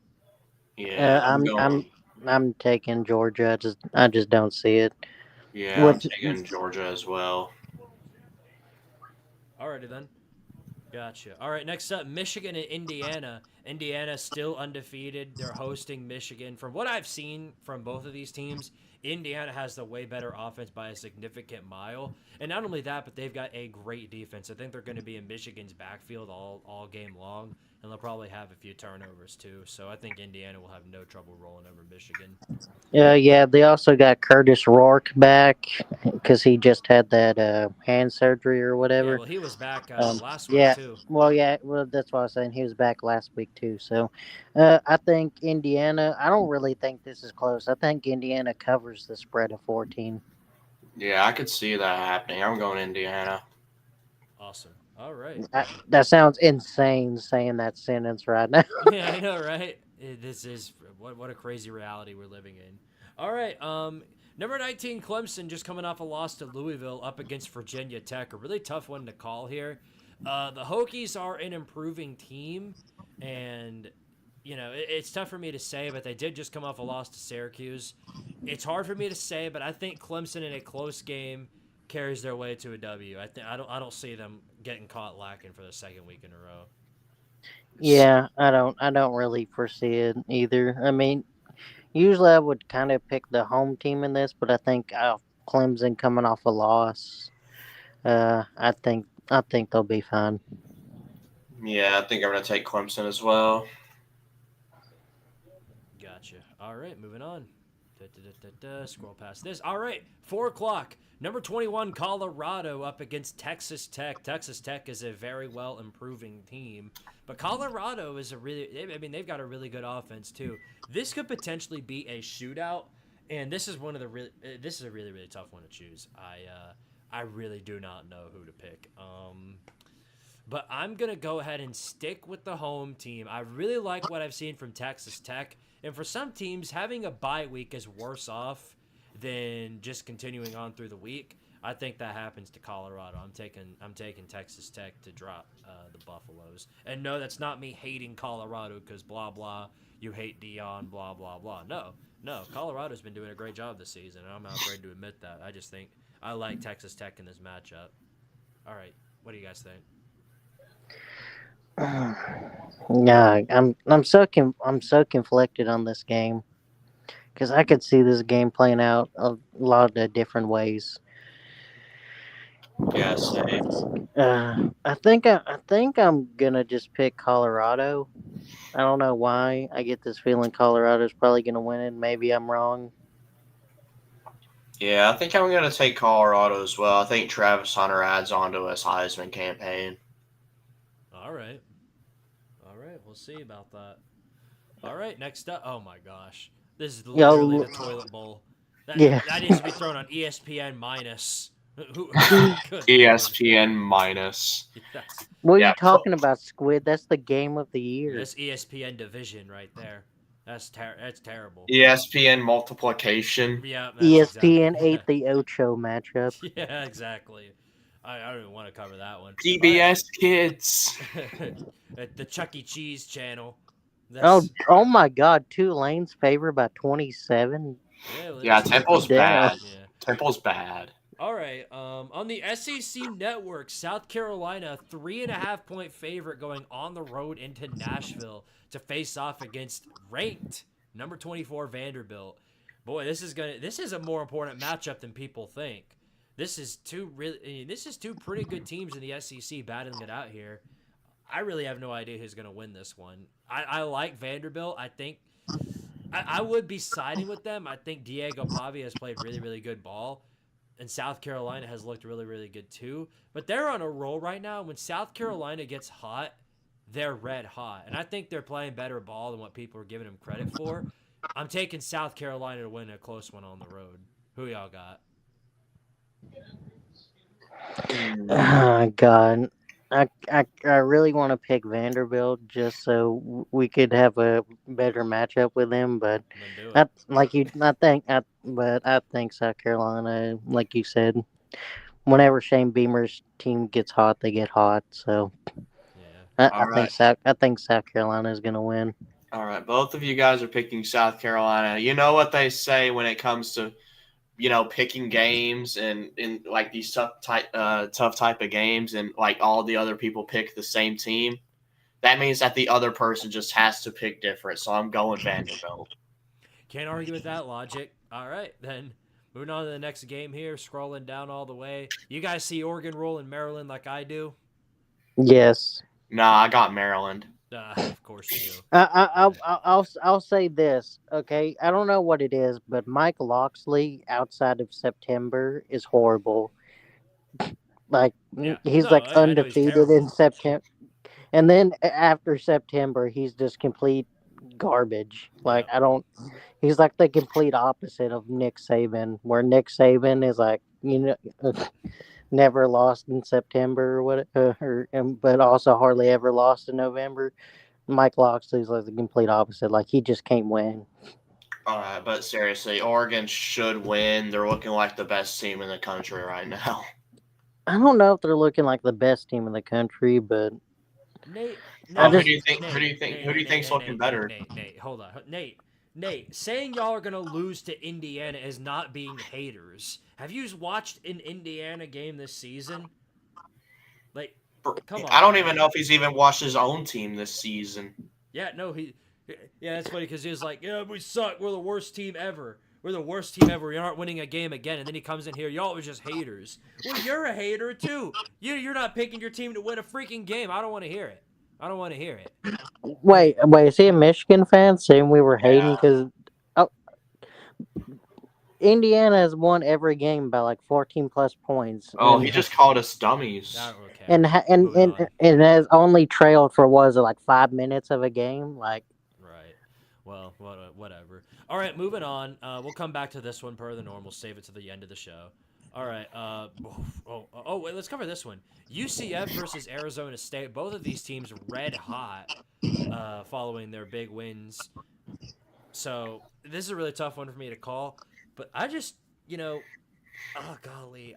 Speaker 5: yeah,
Speaker 4: I'm taking Georgia. I just don't see it.
Speaker 5: Yeah, I'm taking Georgia as well.
Speaker 3: Alrighty then. Gotcha. All right, next up, Michigan and Indiana. Indiana still undefeated. They're hosting Michigan. From what I've seen from both of these teams, Indiana has the way better offense by a significant mile. And not only that, but they've got a great defense. I think they're going to be in Michigan's backfield all game long, and they'll probably have a few turnovers too. So I think Indiana will have no trouble rolling over Michigan.
Speaker 4: Yeah, they also got Curtis Rourke back because he just had that hand surgery or
Speaker 3: Yeah,
Speaker 4: whatever.
Speaker 3: well, he was back last week
Speaker 4: Yeah,
Speaker 3: too.
Speaker 4: well, that's what I was saying. He was back last week too. So, I think Indiana. I don't really think this is close. I think Indiana covers the spread of 14.
Speaker 5: Yeah, I could see that happening. I'm going Indiana.
Speaker 3: Awesome. All right.
Speaker 4: That sounds insane saying that sentence right now.
Speaker 3: Yeah, I know, right? This is what a crazy reality we're living in. All right, number 19 Clemson just coming off a loss to Louisville up against Virginia Tech, a really tough one to call here. The Hokies are an improving team, and it's tough for me to say, but they did just come off a loss to Syracuse. It's hard for me to say, but I think Clemson in a close game carries their way to a W. I don't see them getting caught lacking for the second week in a row.
Speaker 4: Yeah, I don't really foresee it either. I mean, usually I would kind of pick the home team in this, but I think Clemson coming off a loss, I think they'll be fine.
Speaker 5: Yeah, I think I'm going to take Clemson as well.
Speaker 3: Gotcha. All right, moving on. Scroll past this. All right, 4 o'clock. Number 21, Colorado up against Texas Tech. Texas Tech is a very well improving team, but Colorado is they've got a really good offense too. This could potentially be a shootout, and this is this is a really tough one to choose. I really do not know who to pick. But I'm going to go ahead and stick with the home team. I really like what I've seen from Texas Tech. And for some teams, having a bye week is worse off than just continuing on through the week. I think that happens to Colorado. I'm taking Texas Tech to drop the Buffaloes. And no, that's not me hating Colorado because blah, blah, you hate Dion, blah, blah, blah. No, Colorado's been doing a great job this season, and I'm not afraid to admit that. I just think I like Texas Tech in this matchup. All right, what do you guys think?
Speaker 4: Yeah, I'm so conflicted on this game because I could see this game playing out a lot of different ways.
Speaker 5: Yeah, same.
Speaker 4: I think I'm gonna just pick Colorado. I don't know why. I get this feeling Colorado's probably gonna win it. Maybe I'm wrong.
Speaker 5: Yeah, I think I'm going to take Colorado as well. I think Travis Hunter adds on to his Heisman campaign.
Speaker 3: All right. We'll see about that. All right, next up. Oh my gosh, this is literally the toilet bowl. That needs to be thrown on ESPN minus.
Speaker 5: ESPN minus.
Speaker 4: What are you talking about, Squid? That's the game of the year.
Speaker 3: That's ESPN division right there. That's terrible.
Speaker 5: ESPN multiplication.
Speaker 3: Yeah.
Speaker 4: ESPN ate the Ocho matchup.
Speaker 3: Yeah, exactly. I don't even want to cover that one.
Speaker 5: PBS Kids.
Speaker 3: The Chuck E. Cheese channel.
Speaker 4: Oh my God! Tulane's favored by 27.
Speaker 5: Yeah, Temple's bad.
Speaker 3: Yeah.
Speaker 5: Temple's bad.
Speaker 3: All right. On the SEC network, South Carolina 3.5-point favorite going on the road into Nashville to face off against ranked number 24 Vanderbilt. Boy, this is a more important matchup than people think. This is two pretty good teams in the SEC battling it out here. I really have no idea who's going to win this one. I like Vanderbilt. I think I would be siding with them. I think Diego Pavia has played really, really good ball, and South Carolina has looked really, really good too. But they're on a roll right now. When South Carolina gets hot, they're red hot, and I think they're playing better ball than what people are giving them credit for. I'm taking South Carolina to win a close one on the road. Who y'all got?
Speaker 4: Oh God, I really want to pick Vanderbilt just so we could have a better matchup with them, but I think South Carolina, like you said, whenever Shane Beamer's team gets hot, they get hot. So
Speaker 3: yeah,
Speaker 4: I think South Carolina is gonna win.
Speaker 5: All right, both of you guys are picking South Carolina. You know what they say when it comes to picking games and in like these tough type of games, and like all the other people pick the same team, that means that the other person just has to pick different. So I'm going Vanderbilt.
Speaker 3: Can't argue with that logic. All right, then. Moving on to the next game here, scrolling down all the way. You guys see Oregon rolling Maryland like I do?
Speaker 4: Yes.
Speaker 5: Nah, I got Maryland.
Speaker 3: Of course you do.
Speaker 4: I'll say this. Okay, I don't know what it is, but Mike Loxley outside of September is horrible. Like he's
Speaker 3: No,
Speaker 4: like
Speaker 3: I know he's
Speaker 4: undefeated
Speaker 3: terrible.
Speaker 4: in September, and then after September, he's just complete garbage. Like
Speaker 3: Yep.
Speaker 4: I don't. He's like the complete opposite of Nick Saban, where Nick Saban is like never lost in September or what, but also hardly ever lost in November. Mike Loxley's like the complete opposite. Like he just can't win.
Speaker 5: All right, but seriously, Oregon should win. They're looking like the best team in the country right now.
Speaker 4: I don't know if they're looking like the best team in the country, but
Speaker 3: Nate,
Speaker 4: I
Speaker 5: Who
Speaker 4: just-
Speaker 5: do you think's looking better?
Speaker 3: Nate, hold on. Nate, saying y'all are gonna lose to Indiana is not being haters. Have you watched an Indiana game this season? Like, come on.
Speaker 5: I don't even know if he's even watched his own team this season.
Speaker 3: Yeah, no, yeah, that's funny because he was like, yeah, we suck. We're the worst team ever. We're the worst team ever. We aren't winning a game again. And then he comes in here, y'all are just haters. Well, you're a hater too. You're not picking your team to win a freaking game. I don't want to hear it. I don't want to hear it.
Speaker 4: wait, is he a Michigan fan saying we were hating because Indiana has won every game by like 14 plus points.
Speaker 5: Oh,
Speaker 4: and,
Speaker 5: he just called us dummies.
Speaker 3: Okay.
Speaker 4: and has only trailed for was it like 5 minutes of a game? Like,
Speaker 3: Right. Well, whatever. All right, moving on. We'll come back to this one per the normal. Save it to the end of the show. All right. Wait, let's cover this one. UCF versus Arizona State. Both of these teams red hot following their big wins. So this is a really tough one for me to call. But I just, oh, golly.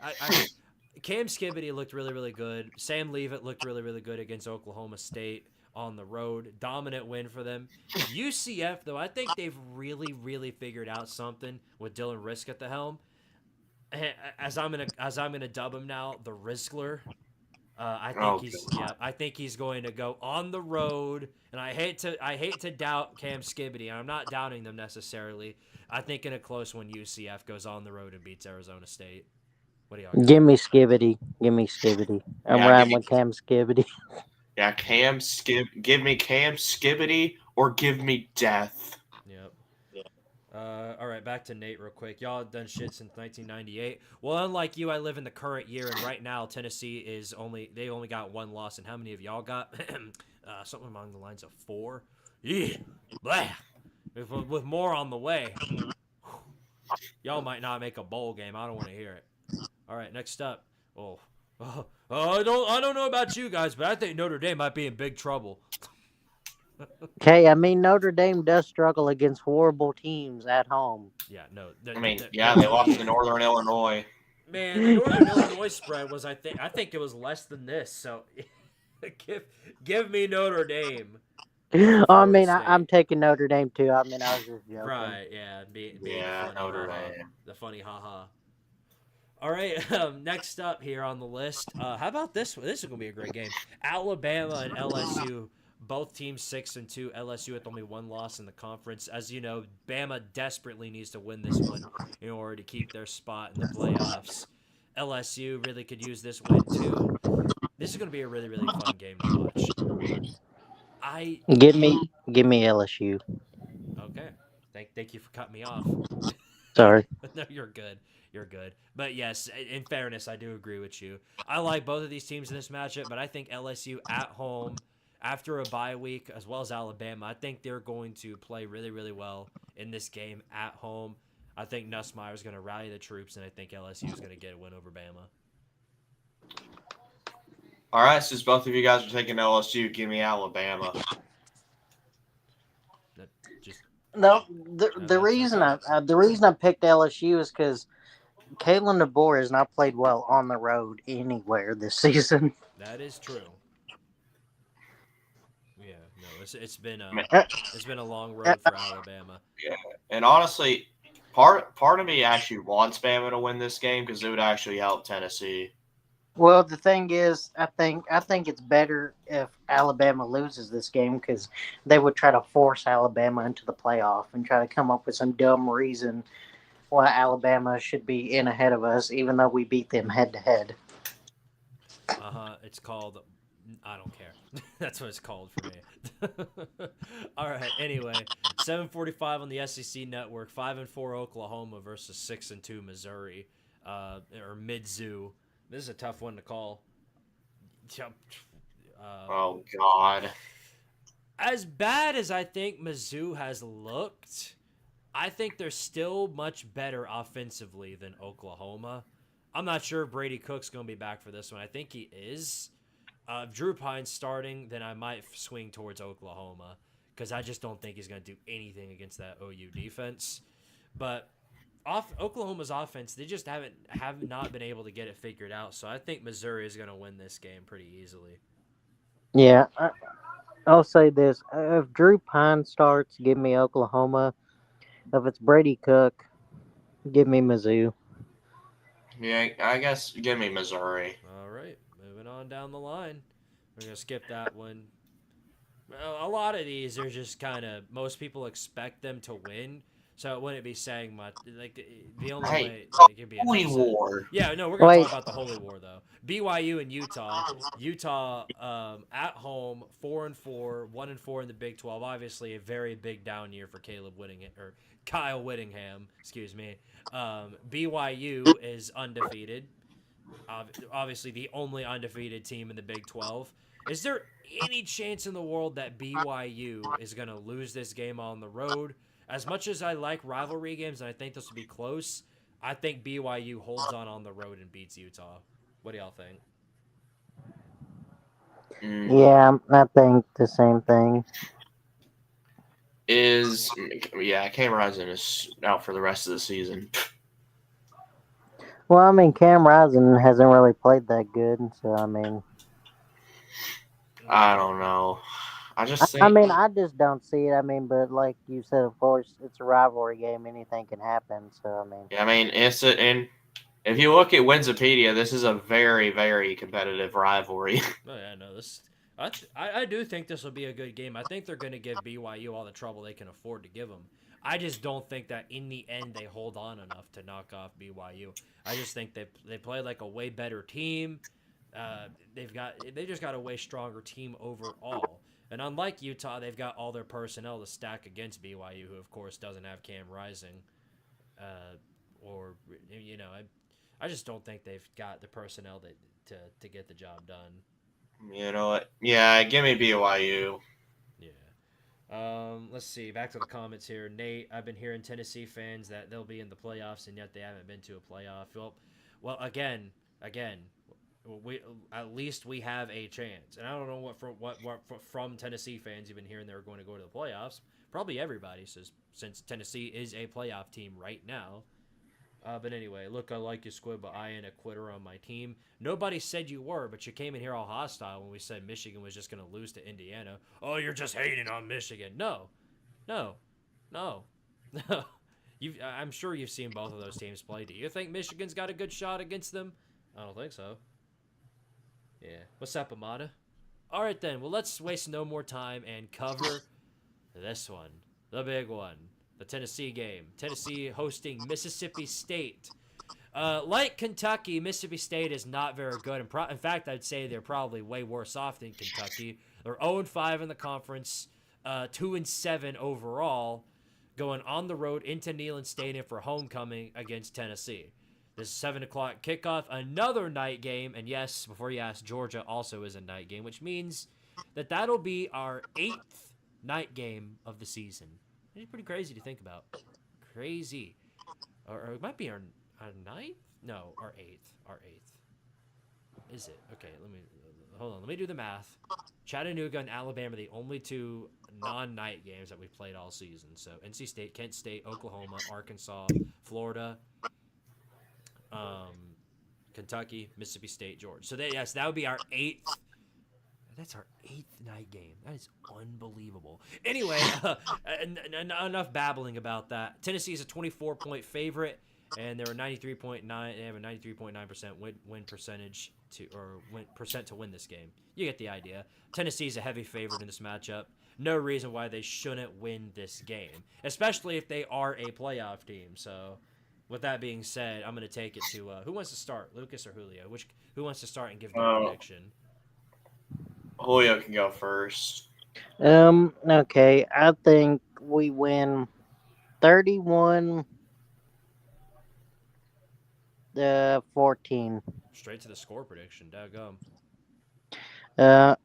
Speaker 3: Cam Skibbity looked really, really good. Sam Leavitt looked really, really good against Oklahoma State on the road. Dominant win for them. UCF, though, I think they've really, really figured out something with Dylan Risk at the helm. As I'm gonna dub him now, the Riskler. I think he's going to go on the road, and I hate to doubt Cam Skibbity, and I'm not doubting them necessarily. I think in a close one, UCF goes on the road and beats Arizona State. What do y'all got?
Speaker 4: give me Skibbity. I'm riding with Cam Skibbity.
Speaker 5: Yeah, give me Cam Skibbity or give me death.
Speaker 3: Yep. All right, back to Nate real quick. Y'all have done shit since 1998. Well, unlike you, I live in the current year, and right now Tennessee they only got one loss. And how many of y'all got? Something along the lines of 4. Yeah, blah. With more on the way. Y'all might not make a bowl game. I don't want to hear it. All right, next up. I don't know about you guys, but I think Notre Dame might be in big trouble.
Speaker 4: Okay, I mean Notre Dame does struggle against horrible teams at home.
Speaker 3: Yeah, no.
Speaker 5: They lost to Northern Illinois.
Speaker 3: Man, the Northern Illinois spread was I think it was less than this. So give me Notre Dame.
Speaker 4: I mean, I'm taking Notre Dame too. I mean, I was just joking.
Speaker 3: Right? Yeah, being
Speaker 5: Notre Dame.
Speaker 3: The funny haha. All right, next up here on the list. How about this one? This is gonna be a great game. Alabama and LSU. Both teams 6-2. LSU with only one loss in the conference. As you know, Bama desperately needs to win this one in order to keep their spot in the playoffs. LSU really could use this win too. This is going to be a really, really fun game to watch.
Speaker 4: Give me LSU.
Speaker 3: Okay. Thank you for cutting me off.
Speaker 4: Sorry.
Speaker 3: No, you're good. You're good. But yes, in fairness, I do agree with you. I like both of these teams in this matchup, but I think LSU at home after a bye week, as well as Alabama, I think they're going to play really, really well in this game at home. I think Nussmeier is going to rally the troops, and I think LSU is going to get a win over Bama.
Speaker 5: All right, since both of you guys are taking LSU, give me Alabama.
Speaker 4: The reason I picked LSU is because Kalen DeBoer has not played well on the road anywhere this season.
Speaker 3: That is true. Yeah, no, it's been a long road for Alabama.
Speaker 5: Yeah, and honestly, Part of me actually wants Bama to win this game because it would actually help Tennessee.
Speaker 4: Well, the thing is, I think it's better if Alabama loses this game because they would try to force Alabama into the playoff and try to come up with some dumb reason why Alabama should be in ahead of us, even though we beat them head to head.
Speaker 3: It's called. I don't care. That's what it's called for me. All right. Anyway, 7:45 on the SEC network. 5-4 Oklahoma versus 6-2 Missouri, or Mizzou. This is a tough one to call.
Speaker 5: Oh God.
Speaker 3: As bad as I think Mizzou has looked, I think they're still much better offensively than Oklahoma. I'm not sure if Brady Cook's going to be back for this one. I think he is. If Drew Pine's starting, then I might swing towards Oklahoma because I just don't think he's going to do anything against that OU defense. But Oklahoma's offense, they just have not been able to get it figured out. So I think Missouri is going to win this game pretty easily.
Speaker 4: Yeah, I'll say this: if Drew Pine starts, give me Oklahoma. If it's Brady Cook, give me Mizzou.
Speaker 5: Yeah, I guess give me Missouri.
Speaker 3: All right, moving on down the line. We're going to skip that one. Well, a lot of these are just kind of, most people expect them to win, so it wouldn't be saying much. Like, the only way it could be an
Speaker 5: Holy
Speaker 3: upset.
Speaker 5: War.
Speaker 3: Yeah, no, we're going to
Speaker 4: Wait.
Speaker 3: talk about the Holy War, though. BYU and Utah. Utah at home, 4-4, 1-4 in the Big 12. Obviously, a very big down year for Kyle Whittingham, excuse me. BYU is undefeated. Obviously, the only undefeated team in the Big 12. Is there any chance in the world that BYU is going to lose this game on the road? As much as I like rivalry games and I think this will be close, I think BYU holds on the road and beats Utah. What do y'all think?
Speaker 4: Yeah, I think the same thing.
Speaker 5: Cam Rising is out for the rest of the season.
Speaker 4: Well, I mean, Cam Rising hasn't really played that good, so I mean,
Speaker 5: I don't know. I just think.
Speaker 4: I mean, I just don't see it. I mean, but like you said, of course, it's a rivalry game; anything can happen. So I mean,
Speaker 5: Yeah, I mean, and if you look at Winsipedia, this is a very, very competitive rivalry.
Speaker 3: Oh yeah, no, I do think this will be a good game. I think they're going to give BYU all the trouble they can afford to give them. I just don't think that in the end they hold on enough to knock off BYU. I just think they play like a way better team. They just got a way stronger team overall. And unlike Utah, they've got all their personnel to stack against BYU, who of course doesn't have Cam Rising, I just don't think they've got the personnel to get the job done.
Speaker 5: You know what? Yeah, give me BYU.
Speaker 3: Yeah. Let's see. Back to the comments here. Nate, I've been hearing Tennessee fans that they'll be in the playoffs, and yet they haven't been to a playoff. Well, again, at least we have a chance. And I don't know what from Tennessee fans you've been hearing they're going to go to the playoffs. Probably everybody, since Tennessee is a playoff team right now. But anyway, look, I like you, Squid, but I ain't a quitter on my team. Nobody said you were, but you came in here all hostile when we said Michigan was just going to lose to Indiana. Oh, you're just hating on Michigan. No. I'm sure you've seen both of those teams play. Do you think Michigan's got a good shot against them? I don't think so. Yeah. What's up, Amada? All right, then. Well, let's waste no more time and cover this one. The big one. The Tennessee game. Tennessee hosting Mississippi State. Like Kentucky, Mississippi State is not very good. In fact, I'd say they're probably way worse off than Kentucky. They're 0-5 in the conference, 2-7 overall, going on the road into Neyland Stadium for homecoming against Tennessee. This is 7 o'clock kickoff, another night game. And yes, before you ask, Georgia also is a night game, which means that'll be our 8th night game of the season. It's pretty crazy to think about. Crazy. Or it might be our 9th? No, our 8th. Our 8th. Is it? Okay, hold on. Let me do the math. Chattanooga and Alabama, the only 2 non-night games that we've played all season. So NC State, Kent State, Oklahoma, Arkansas, Florida, Kentucky, Mississippi State, Georgia. So that would be our 8th That's our 8th night game. That is unbelievable. Anyway, enough babbling about that. Tennessee is a 24-point favorite, and they're a 93.9. They have a 93.9% win percentage to win this game. You get the idea. Tennessee is a heavy favorite in this matchup. No reason why they shouldn't win this game, especially if they are a playoff team. So, with that being said, I'm going to take it to who wants to start, Lucas or Julio? Who wants to start and give their prediction?
Speaker 5: Julio can go first.
Speaker 4: Okay. I think we win 31-14.
Speaker 3: Straight to the score prediction. Daggum.
Speaker 4: I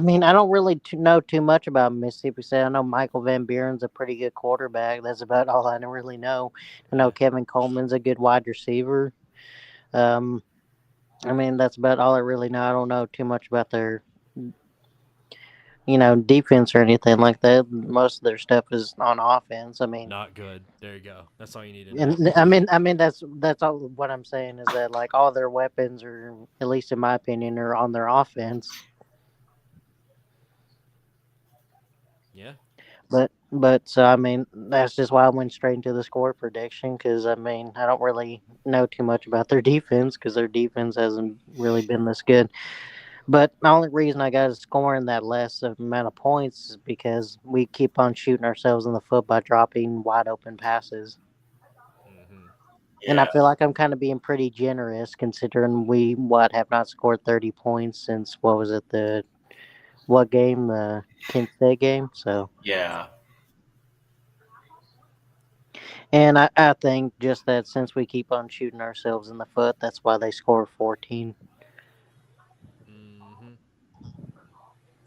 Speaker 4: mean, I don't really know too much about Mississippi State. I know Michael Van Buren's a pretty good quarterback. That's about all I really know. I know Kevin Coleman's a good wide receiver. I mean, that's about all I really know. I don't know too much about their, defense or anything like that. Most of their stuff is on offense. I mean,
Speaker 3: not good. There you go. That's all you need to know.
Speaker 4: And I mean, that's all. What I'm saying is that like all their weapons are, at least in my opinion, are on their offense.
Speaker 3: Yeah.
Speaker 4: But so I mean, that's just why I went straight into the score prediction, because I mean, I don't really know too much about their defense, because their defense hasn't really been this good. But the only reason I got is scoring that less amount of points is because we keep on shooting ourselves in the foot by dropping wide open passes.
Speaker 3: Mm-hmm.
Speaker 5: Yeah.
Speaker 4: And I feel like I'm kind of being pretty generous, considering we have not scored 30 points since, what was it, the Kent State game? So
Speaker 5: Yeah.
Speaker 4: And I think just that since we keep on shooting ourselves in the foot, that's why they score 14.
Speaker 3: Mm-hmm.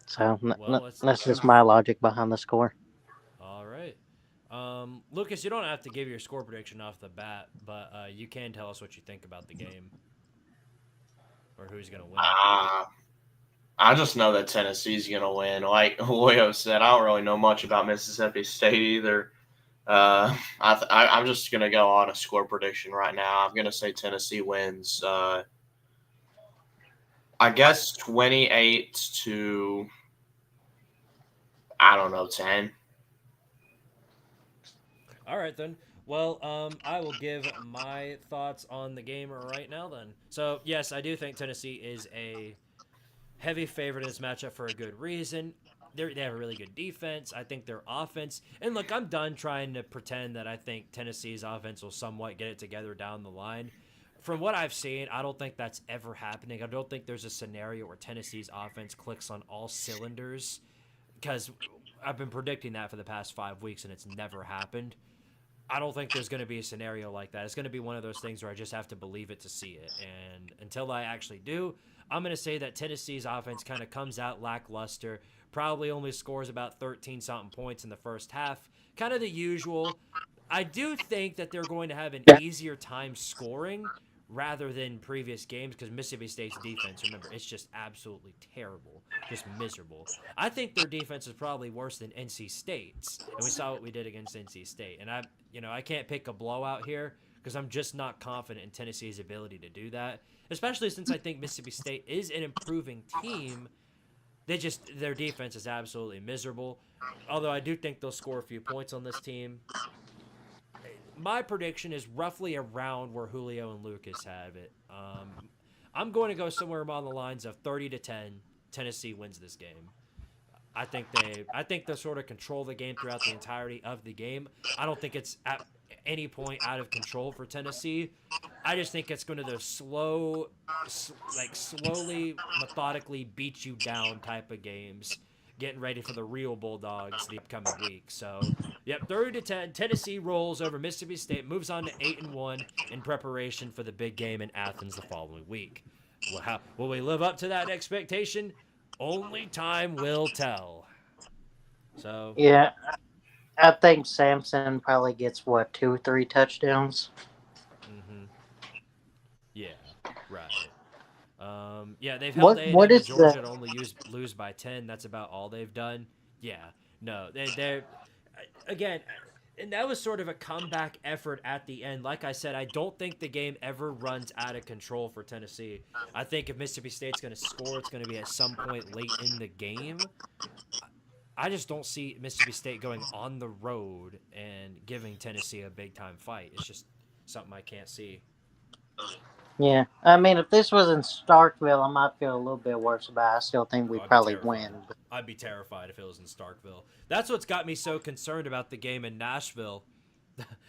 Speaker 4: So
Speaker 3: Well,
Speaker 4: that's just my logic behind the score.
Speaker 3: All right. Lucas, you don't have to give your score prediction off the bat, but you can tell us what you think about the game or who's going to win.
Speaker 5: I just know that Tennessee's going to win. Like Julio said, I don't really know much about Mississippi State either. I'm just going to go on a score prediction right now. I'm going to say Tennessee wins. I guess 28 to, I don't know, 10.
Speaker 3: All right, then. Well, I will give my thoughts on the game right now, then. So, yes, I do think Tennessee is a heavy favorite in this matchup for a good reason. They have a really good defense. I think their offense... And look, I'm done trying to pretend that I think Tennessee's offense will somewhat get it together down the line. From what I've seen, I don't think that's ever happening. I don't think there's a scenario where Tennessee's offense clicks on all cylinders, because I've been predicting that for the past 5 weeks, and it's never happened. I don't think there's going to be a scenario like that. It's going to be one of those things where I just have to believe it to see it. And until I actually do, I'm going to say that Tennessee's offense kind of comes out lackluster, probably only scores about 13-something points in the first half. Kind of the usual. I do think that they're going to have an easier time scoring rather than previous games, because Mississippi State's defense, remember, it's just absolutely terrible, just miserable. I think their defense is probably worse than NC State's, and we saw what we did against NC State. And I can't pick a blowout here because I'm just not confident in Tennessee's ability to do that, especially since I think Mississippi State is an improving team. Their defense is absolutely miserable. Although I do think they'll score a few points on this team. My prediction is roughly around where Julio and Lucas have it. I'm going to go somewhere along the lines of 30-10. Tennessee wins this game. I think they'll sort of control the game throughout the entirety of the game. I don't think it's at any point out of control for Tennessee. I just think it's going to slowly, methodically beat you down type of games, getting ready for the real Bulldogs the upcoming week. So, yep, 30-10. Tennessee rolls over Mississippi State, moves on to 8-1 in preparation for the big game in Athens the following week. Well, will we live up to that expectation? Only time will tell. So
Speaker 4: yeah, I think Samson probably gets 2 or 3 touchdowns.
Speaker 3: Mm-hmm. Yeah, right. Yeah, they've held A&M to Georgia to only lose by 10. That's about all they've done. Yeah, no, they're again. And that was sort of a comeback effort at the end. Like I said, I don't think the game ever runs out of control for Tennessee. I think if Mississippi State's going to score, it's going to be at some point late in the game. I just don't see Mississippi State going on the road and giving Tennessee a big-time fight. It's just something I can't see.
Speaker 4: Yeah, I mean, if this was in Starkville, I might feel a little bit worse about it. I still think we'd probably win. But...
Speaker 3: I'd be terrified if it was in Starkville. That's what's got me so concerned about the game in Nashville.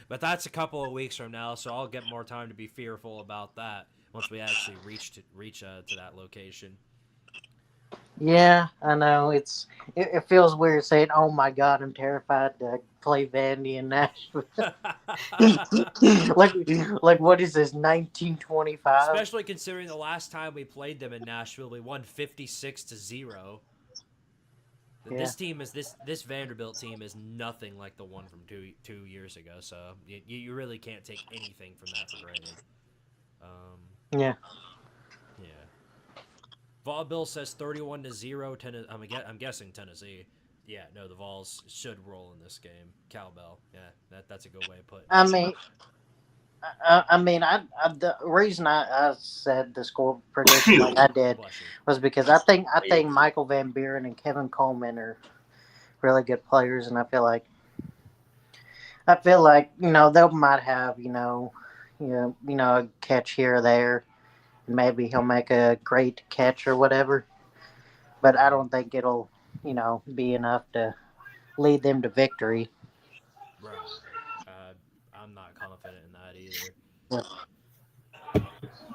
Speaker 3: But that's a couple of weeks from now, so I'll get more time to be fearful about that once we actually reach to that location.
Speaker 4: Yeah, I know. It feels weird saying, "Oh my God, I'm terrified to play Vandy in Nashville." like what is this, 1925?
Speaker 3: Especially considering the last time we played them in Nashville, we won 56-0. Yeah. This Vanderbilt team is nothing like the one from two years ago. So you really can't take anything from that for granted.
Speaker 4: Yeah.
Speaker 3: Bill says 31-0. I'm guessing Tennessee. Yeah, no, the Vols should roll in this game. Cowbell. Yeah, that's a good way to put it.
Speaker 4: I mean, the reason I said the score prediction like I did was because I think Michael Van Buren and Kevin Coleman are really good players, and I feel like they might have a catch here or there. Maybe he'll make a great catch or whatever, but I don't think it'll, be enough to lead them to victory.
Speaker 3: Right. I'm not confident in that either. Yeah.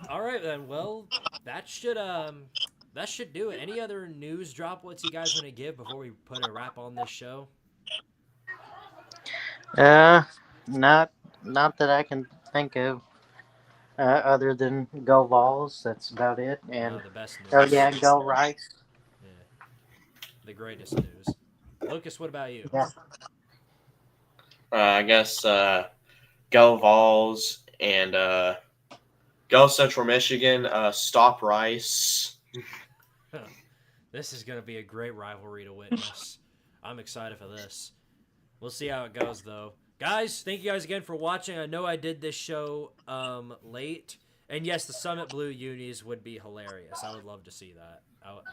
Speaker 3: All right then. Well, that should do it. Any other news droplets you guys want to give before we put a wrap on this show?
Speaker 4: Not that I can think of. Other than go Vols, that's about it. And
Speaker 3: the best news.
Speaker 4: Oh yeah, go Rice.
Speaker 3: Yeah, the greatest news. Lucas, what about you?
Speaker 4: Yeah.
Speaker 5: I guess go Vols and go Central Michigan. Stop Rice.
Speaker 3: This is gonna be a great rivalry to witness. I'm excited for this. We'll see how it goes, though. Guys, thank you guys again for watching. I know I did this show late. And yes, the Summit Blue unis would be hilarious. I would love to see that. I would.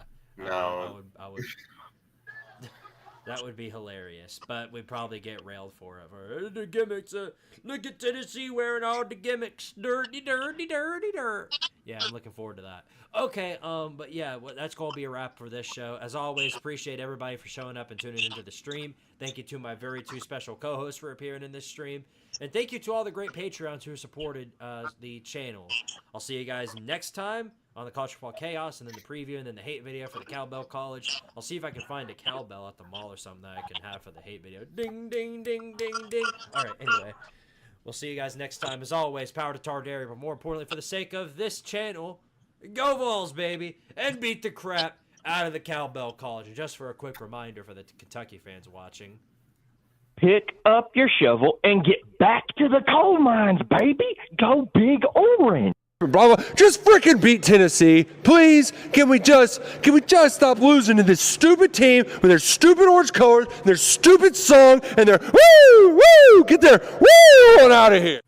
Speaker 3: That would be hilarious. But we'd probably get railed for it. For the gimmicks. Look at Tennessee wearing all the gimmicks. Dirty, dirty, dirty, dirt. Yeah, I'm looking forward to that. Okay, but yeah, that's going to be a wrap for this show. As always, appreciate everybody for showing up and tuning into the stream. Thank you to my very two special co-hosts for appearing in this stream. And thank you to all the great Patreons who supported the channel. I'll see you guys next time on the College Football Chaos, and then the preview, and then the hate video for the Cowbell College. I'll see if I can find a cowbell at the mall or something that I can have for the hate video. Ding, ding, ding, ding, ding. All right, anyway. We'll see you guys next time. As always, power to Tardaria, but more importantly, for the sake of this channel, go Vols, baby, and beat the crap out of the Cowbell College. And just for a quick reminder for the Kentucky fans watching,
Speaker 6: pick up your shovel and get back to the coal mines, baby. Go Big Orange.
Speaker 1: Bravo. Just freaking beat Tennessee. Please, can we just stop losing to this stupid team with their stupid orange colors, their stupid song, and their woo, woo, get their woo on out of here.